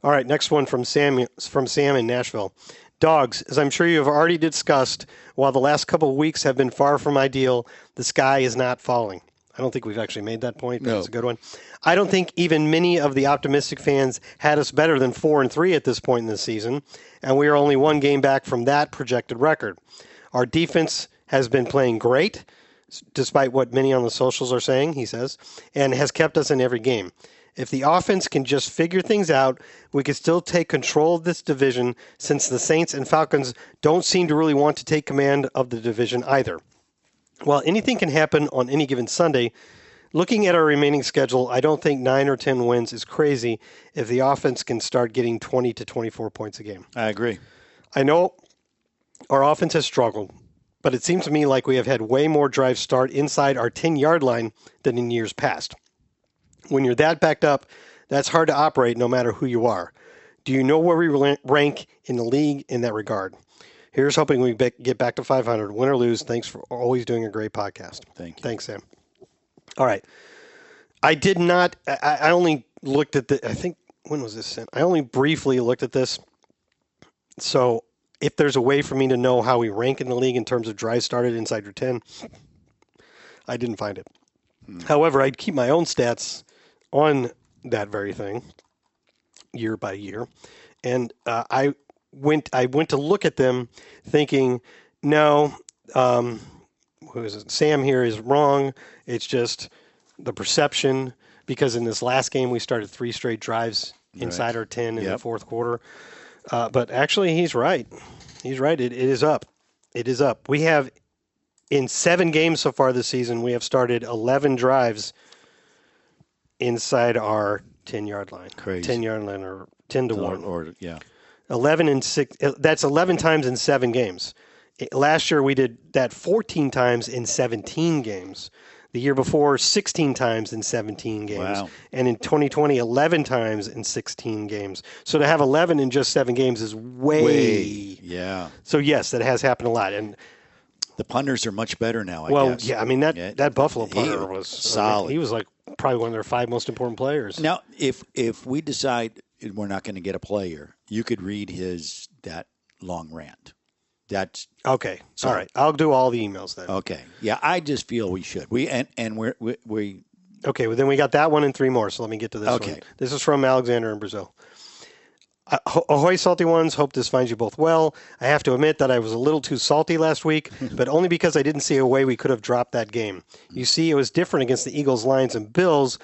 all right, next one from Sam in Nashville. Dogs, as I'm sure you have already discussed, while the last couple of weeks have been far from ideal, the sky is not falling. I don't think we've actually made that point, but no. It's a good one. I don't think even many of the optimistic fans had us better than 4-3 at this point in the season, and we are only 1 game back from that projected record. Our defense has been playing great, despite what many on the socials are saying, he says, and has kept us in every game. If the offense can just figure things out, we could still take control of this division since the Saints and Falcons don't seem to really want to take command of the division either. While anything can happen on any given Sunday, looking at our remaining schedule, I don't think 9 or 10 wins is crazy if the offense can start getting 20 to 24 points a game. I agree. I know our offense has struggled, but it seems to me like we have had way more drives start inside our 10-yard line than in years past. When you're that backed up, that's hard to operate no matter who you are. Do you know where we rank in the league in that regard? Here's hoping we get back to 500. Win or lose, thanks for always doing a great podcast. Thank you. Thanks, Sam. All right. I did not – I only looked at I think – when was this sent? I only briefly looked at this. So – if there's a way for me to know how we rank in the league in terms of drives started inside your 10, I didn't find it. However, I'd keep my own stats on that very thing year by year. And I went to look at them thinking, no, who is it? Sam here is wrong. It's just the perception, because in this last game we started 3 straight drives inside our 10 in the fourth quarter. But actually, he's right. He's right. It is up. It is up. We have, in 7 games so far this season, we have started 11 drives inside our 10-yard line. Crazy. 10-yard line, or 10 to 1. Or 11 and 6. That's 11 times in 7 games. Last year we did that 14 times in 17 games. The year before, 16 times in 17 games. Wow. And in 2020, 11 times in 16 games. So to have 11 in just 7 games is way. Yeah. So, yes, that has happened a lot. And the punters are much better now, I guess. yeah, I mean, that Buffalo punter was solid. He was like probably one of their 5 most important players. Now, if we decide we're not going to get a player, you could read that long rant. That's okay. So, all right. I'll do all the emails then. Okay. Yeah, I just feel we should. We Okay, well, then we got that one and 3 more, so let me get to this one. This is from Alexander in Brazil. Ahoy, salty ones. Hope this finds you both well. I have to admit that I was a little too salty last week, but only because I didn't see a way we could have dropped that game. You see, it was different against the Eagles, Lions, and Bills.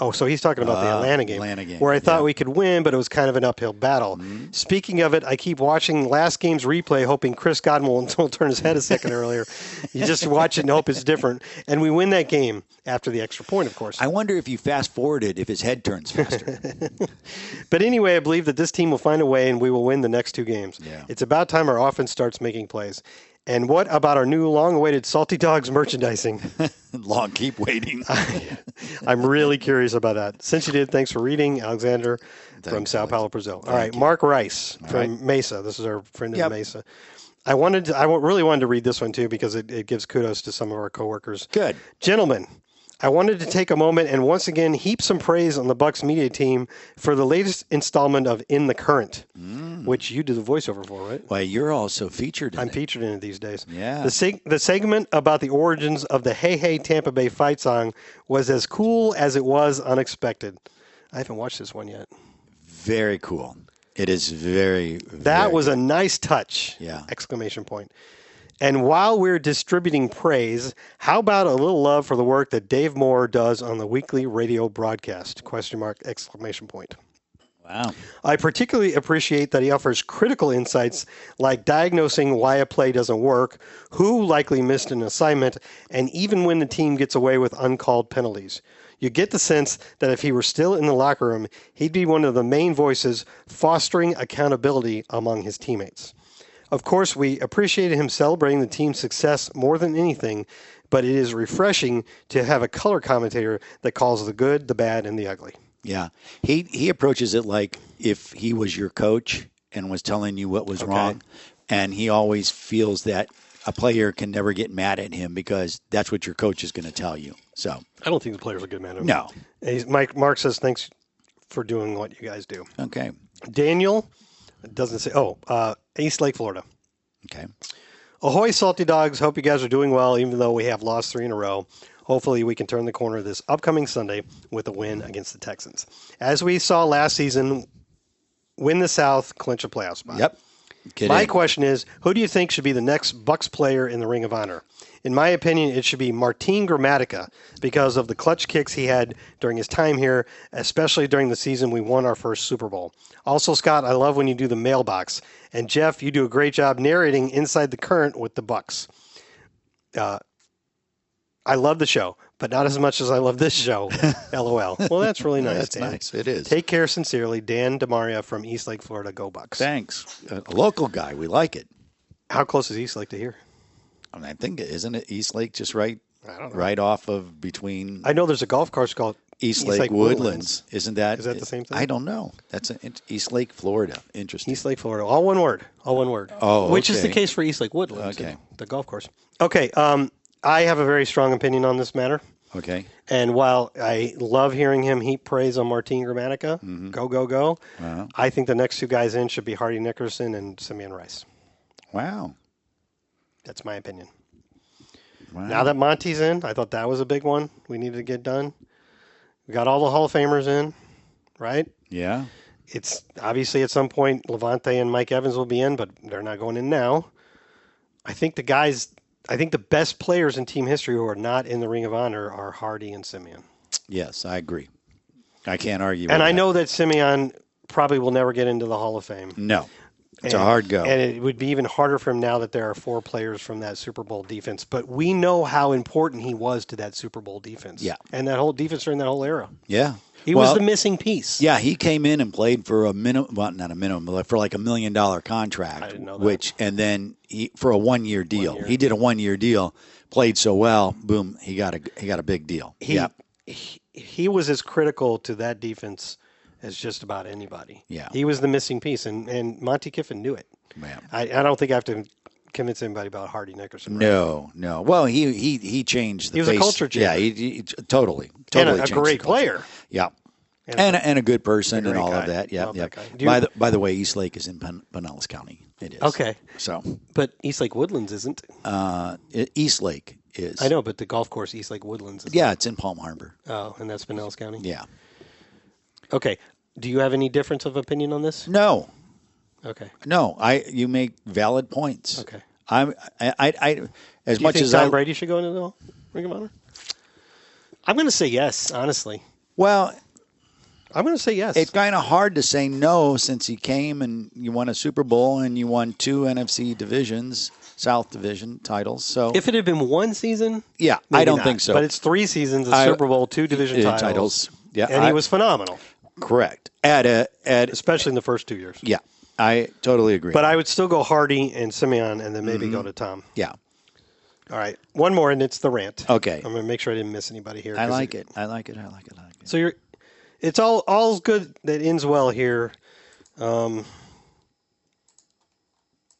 Oh, so he's talking about the Atlanta game, where I thought we could win, but it was kind of an uphill battle. Mm-hmm. Speaking of it, I keep watching last game's replay, hoping Chris Godwin will turn his head a second earlier. You just watch it and hope it's different. And we win that game after the extra point, of course. I wonder if you fast-forwarded if his head turns faster. But anyway, I believe that this team will find a way and we will win the next 2 games. Yeah. It's about time our offense starts making plays. And what about our new long-awaited Salty Dogs merchandising? Keep waiting. I'm really curious about that. Since you did, thanks for reading, Alexander from Sao Paulo, Brazil. All right, Mark Rice from Mesa. This is our friend in Mesa. I really wanted to read this one too because it gives kudos to some of our coworkers. Good. Gentlemen, I wanted to take a moment and once again heap some praise on the Bucs media team for the latest installment of In the Current, which you do the voiceover for, right? Well, you're also featured in I'm featured in it these days. Yeah. The segment about the origins of the Hey Hey Tampa Bay fight song was as cool as it was unexpected. I haven't watched this one yet. Very cool. It is very, That was a nice touch. Yeah. Exclamation point. And while we're distributing praise, how about a little love for the work that Dave Moore does on the weekly radio broadcast? Question mark, exclamation point. Wow. I particularly appreciate that he offers critical insights like diagnosing why a play doesn't work, who likely missed an assignment, and even when the team gets away with uncalled penalties. You get the sense that if he were still in the locker room, he'd be one of the main voices fostering accountability among his teammates. Of course, we appreciated him celebrating the team's success more than anything, but it is refreshing to have a color commentator that calls the good, the bad, and the ugly. Yeah. He approaches it like if he was your coach and was telling you what was wrong, and he always feels that a player can never get mad at him because that's what your coach is going to tell you. So I don't think the players will get mad at him. No. Mark says, thanks for doing what you guys do. Okay. Daniel doesn't say, East Lake, Florida. Okay. Ahoy, Salty Dogs. Hope you guys are doing well, even though we have lost 3 in a row. Hopefully we can turn the corner this upcoming Sunday with a win against the Texans. As we saw last season, win the South, clinch a playoff spot. Yep. My question is, who do you think should be the next Bucs player in the Ring of Honor? In my opinion, it should be Martin Gramatica because of the clutch kicks he had during his time here, especially during the season we won our first Super Bowl. Also, Scott, I love when you do the mailbox. And Jeff, you do a great job narrating Inside the Current with the Bucs. I love the show, but not as much as I love this show. LOL. Well, that's really nice, That's Dan. nice. It is. Take care sincerely, Dan DeMaria from East Lake, Florida. Go Bucs. Thanks. A local guy. We like it. How close is East Lake to here? I mean, I think, isn't it East Lake just right off of between? I know there's a golf course called East Lake Woodlands. Isn't that? Is that the same thing? I don't know. That's East Lake, Florida. Interesting. East Lake, Florida. All one word. All one word. Oh, Which is the okay. case for East Lake Woodlands, Okay. the golf course. Okay. I have a very strong opinion on this matter. Okay. And while I love hearing him heap praise on Martin Gramatica, go, Wow. I think the next 2 guys in should be Hardy Nickerson and Simeon Rice. Wow. That's my opinion. Wow. Now that Monty's in, I thought that was a big one we needed to get done. We got all the Hall of Famers in. right? Yeah. It's obviously at some point Levante and Mike Evans will be in, but they're not going in now. I think the best players in team history who are not in the Ring of Honor are Hardy and Simeon. Yes, I agree. I can't argue with And that. I know that Simeon probably will never get into the Hall of Fame. No. It's a hard go. And it would be even harder for him now that there are 4 players from that Super Bowl defense. But we know how important he was to that Super Bowl defense. Yeah. And that whole defense during that whole era. Yeah. He was the missing piece. Yeah, he came in and played for a minimum, well, not a minimum, but for like $1 million contract. I didn't know that. And then for a 1-year deal. He did a 1-year deal, played so well, boom, he got a big deal. He was as critical to that defense as just about anybody. Yeah. He was the missing piece, and Monty Kiffin knew it. Man. I don't think I have to convince anybody about Hardy Nickerson. Right? No. Well, he changed the face. He was a culture changer. Yeah, he totally and a changed great the culture. player. Yeah. And a good person and all guy. of that. Yeah. Love Yeah. that guy. By the way, East Lake is in Pinellas County. It is. Okay. So, But Eastlake Woodlands isn't. East Lake is. I know, but the golf course Eastlake Woodlands isn't. Yeah, it's in Palm Harbor. Oh, and that's Pinellas County? Yeah. Okay. Do you have any difference of opinion on this? No. Okay. No. You make valid points. Okay. I as Do you much think as Tom Brady should go into the Ring of Honor? I'm going to say yes, honestly. Well, I'm going to say yes. it's kind of hard to say no since he came and you won a Super Bowl and you won 2 NFC divisions, South Division titles. So if it had been one season, yeah, maybe I don't not. think so. But it's 3 seasons, a Super Bowl, 2 division titles. Yeah, and he was phenomenal, correct. especially in the first 2 years. Yeah, I totally agree. But I would still go Hardy and Simeon, and then maybe go to Tom. Yeah. All right, one more, and it's the rant. Okay. I'm going to make sure I didn't miss anybody here. I like it. So it's all's good that ends well here.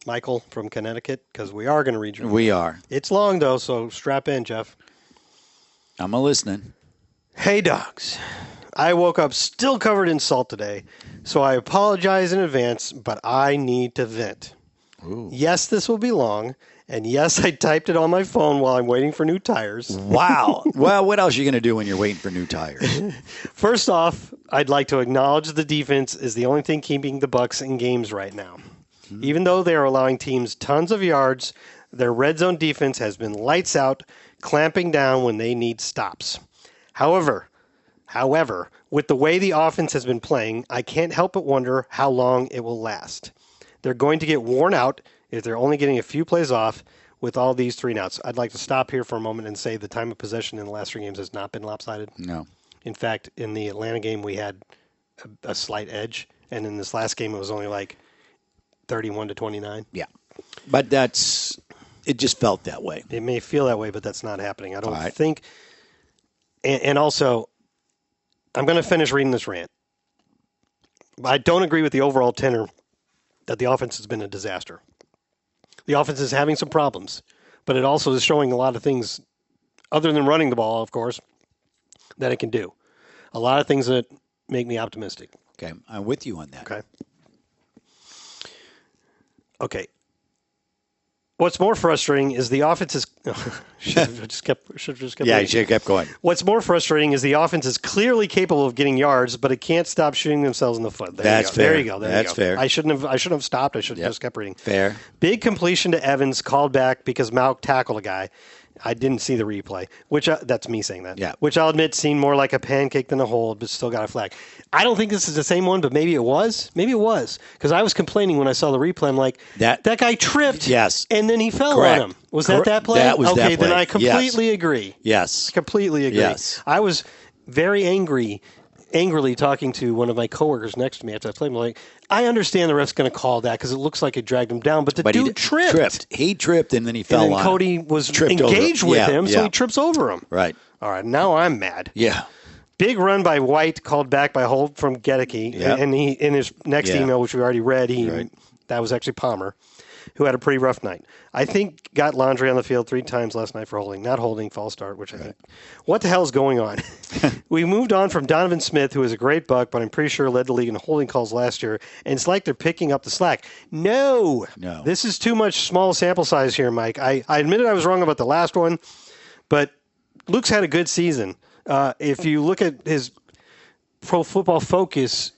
Michael from Connecticut, because we are going to read your. We are. It's long though, so strap in, Jeff. I'm listening. Hey, dogs. I woke up still covered in salt today, so I apologize in advance, but I need to vent. Ooh. Yes, this will be long, and yes, I typed it on my phone while I'm waiting for new tires. Wow. Well, what else are you going to do when you're waiting for new tires? First off, I'd like to acknowledge the defense is the only thing keeping the Bucs in games right now. Even though they are allowing teams tons of yards, their red zone defense has been lights out, clamping down when they need stops. However, with the way the offense has been playing, I can't help but wonder how long it will last. They're going to get worn out if they're only getting a few plays off with all these 3-and-outs. I'd like to stop here for a moment and say the time of possession in the last 3 games has not been lopsided. No. In fact, in the Atlanta game, we had a slight edge, and in this last game, it was only like 31-29. Yeah. But it just felt that way. It may feel that way, but that's not happening. I don't All right. think. And also, I'm going to finish reading this rant. I don't agree with the overall tenor that the offense has been a disaster. The offense is having some problems, but it also is showing a lot of things, other than running the ball, of course, that it can do. A lot of things that make me optimistic. Okay. I'm with you on that. Okay. What's more frustrating is the offense is. Should have just kept. Yeah, you should have kept going. What's more frustrating is the offense is clearly capable of getting yards, but it can't stop shooting themselves in the foot. That's fair. There you go. That's fair. I shouldn't have stopped. I should have just kept reading. Fair. Big completion to Evans, called back because Malk tackled a guy. I didn't see the replay, which that's me saying that. Yeah. Which I'll admit seemed more like a pancake than a hold, but still got a flag. I don't think this is the same one, but maybe it was. Maybe it was, because I was complaining when I saw the replay. I'm like, that guy tripped. Yes. And then he fell Correct. on him. Was that play? That was okay, that play. then I completely agree. Yes. Completely agree. Yes. I was very angrily talking to one of my coworkers next to me after I played. I'm like, I understand the ref's going to call that because it looks like it dragged him down, but dude he tripped. He tripped, and then he fell and then on Cody him. was Tripped engaged over. with him, so yeah. he trips over him. Right. All right, now I'm mad. Yeah. Big run by White, called back by Holt from Gedeke. Yeah. And he, in his next email, which we already read, that was actually Palmer, who had a pretty rough night. I think got Laundry on the field 3 times last night for holding. Not holding, false start, which I think. What the hell is going on? We moved on from Donovan Smith, who is a great Buck, but I'm pretty sure led the league in holding calls last year, and it's like they're picking up the slack. No. This is too much small sample size here, Mike. I admitted I was wrong about the last one, but Luke's had a good season. If you look at his Pro Football Focus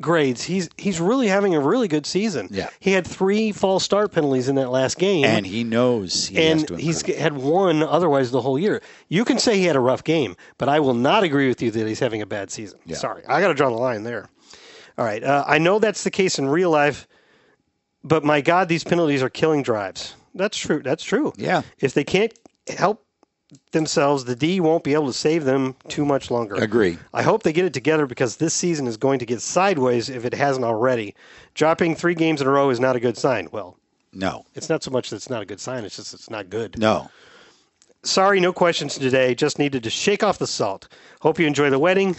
grades, he's really having a really good season. Yeah. He had 3 false start penalties in that last game. And he knows he has to improve. He's had 1 otherwise the whole year. You can say he had a rough game, but I will not agree with you that he's having a bad season. Yeah. Sorry. I got to draw the line there. All right. I know that's the case in real life, but my God, these penalties are killing drives. That's true. That's true. Yeah. If they can't help themselves, the D won't be able to save them too much longer. Agree. I hope they get it together because this season is going to get sideways if it hasn't already. Dropping 3 games in a row is not a good sign. Well, no. it's not so much that it's not a good sign, it's just it's not good. No. Sorry, no questions today. Just needed to shake off the salt. Hope you enjoy the wedding.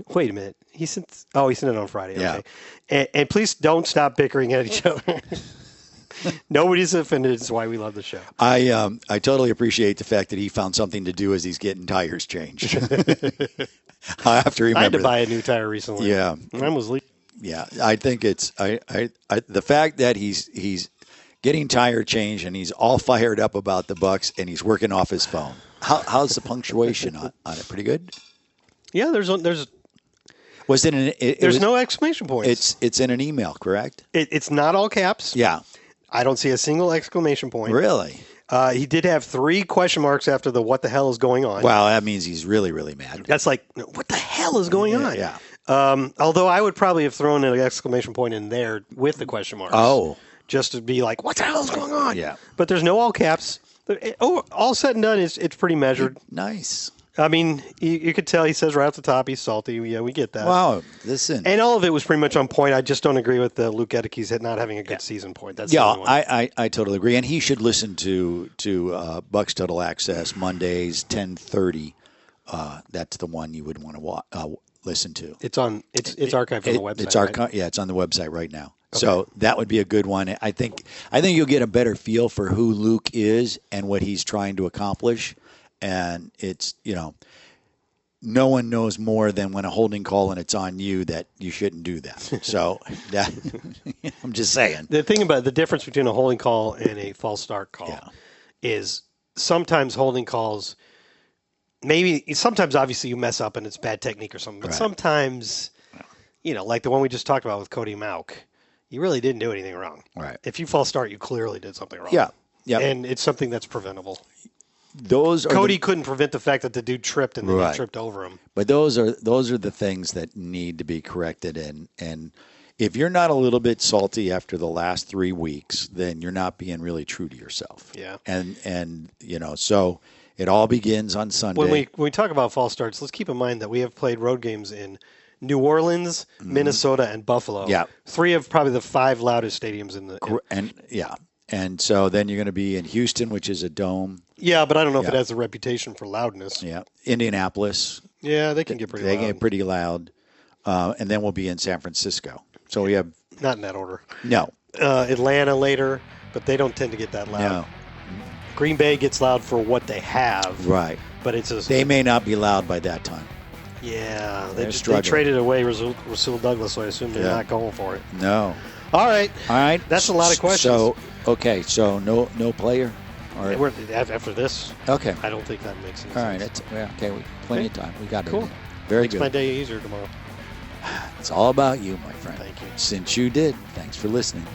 Wait a minute. He sent it on Friday. Yeah. Okay. And please don't stop bickering at each other. Nobody's offended. It's why we love the show. I totally appreciate the fact that he found something to do as he's getting tires changed. I have to remember. I had to buy a new tire recently. Yeah. Mine was leaking. Yeah, I think it's the fact that he's getting tire changed and he's all fired up about the Bucs and he's working off his phone. How's the punctuation on it? Pretty good. Yeah, there's Was it no exclamation points. It's in an email, correct? It's not all caps. Yeah. I don't see a single exclamation point. Really? He did have 3 question marks after the "What the hell is going on?" Wow, that means he's really, really mad. That's like, what the hell is going on? Yeah. Although I would probably have thrown an exclamation point in there with the question marks. Oh. Just to be like, what the hell is going on? Yeah. But there's no all caps. All said and done, it's pretty measured. Nice. I mean, you could tell he says right off the top he's salty. Yeah, we get that. Wow. Listen. And all of it was pretty much on point. I just don't agree with the Luke Edekes not having a good season point. That's yeah, the only one. I totally agree. And he should listen to Bucs Total Access Mondays 10:30. That's the one you would want to listen to. It's archived on the website. It's right? Yeah, it's on the website right now. Okay. So that would be a good one. I think you'll get a better feel for who Luke is and what he's trying to accomplish. And it's, no one knows more than when a holding call and it's on you that you shouldn't do that. So that I'm just saying. The thing about the difference between a holding call and a false start call is sometimes holding calls, sometimes obviously you mess up and it's bad technique or something, but sometimes, like the one we just talked about with Cody Mauk, you really didn't do anything wrong. Right. If you false start, you clearly did something wrong. Yeah. Yeah. And it's something that's preventable. Cody couldn't prevent the fact that the dude tripped and then he tripped over him. But those are the things that need to be corrected. And if you're not a little bit salty after the last 3 weeks, then you're not being really true to yourself. Yeah. And so it all begins on Sunday. When we talk about false starts, let's keep in mind that we have played road games in New Orleans, Minnesota, and Buffalo. Yeah. 3 of probably the 5 loudest stadiums in the. And so then you're going to be in Houston, which is a dome. Yeah, but I don't know if it has a reputation for loudness. Yeah. Indianapolis. Yeah, they can get pretty loud. They get pretty loud. And then we'll be in San Francisco. So we have. Not in that order. No. Atlanta later, but they don't tend to get that loud. No. Green Bay gets loud for what they have. Right. But it's they may not be loud by that time. Yeah. They struggling. traded away Rasul Douglas, so I assume they're not going for it. No. All right. That's a lot of questions. So no player. All right. After this, okay. I don't think that makes sense. All right. Okay. Plenty of time. We got it. Cool. Very Makes good. my day easier tomorrow. It's all about you, my friend. Thank you. Since you did, thanks for listening.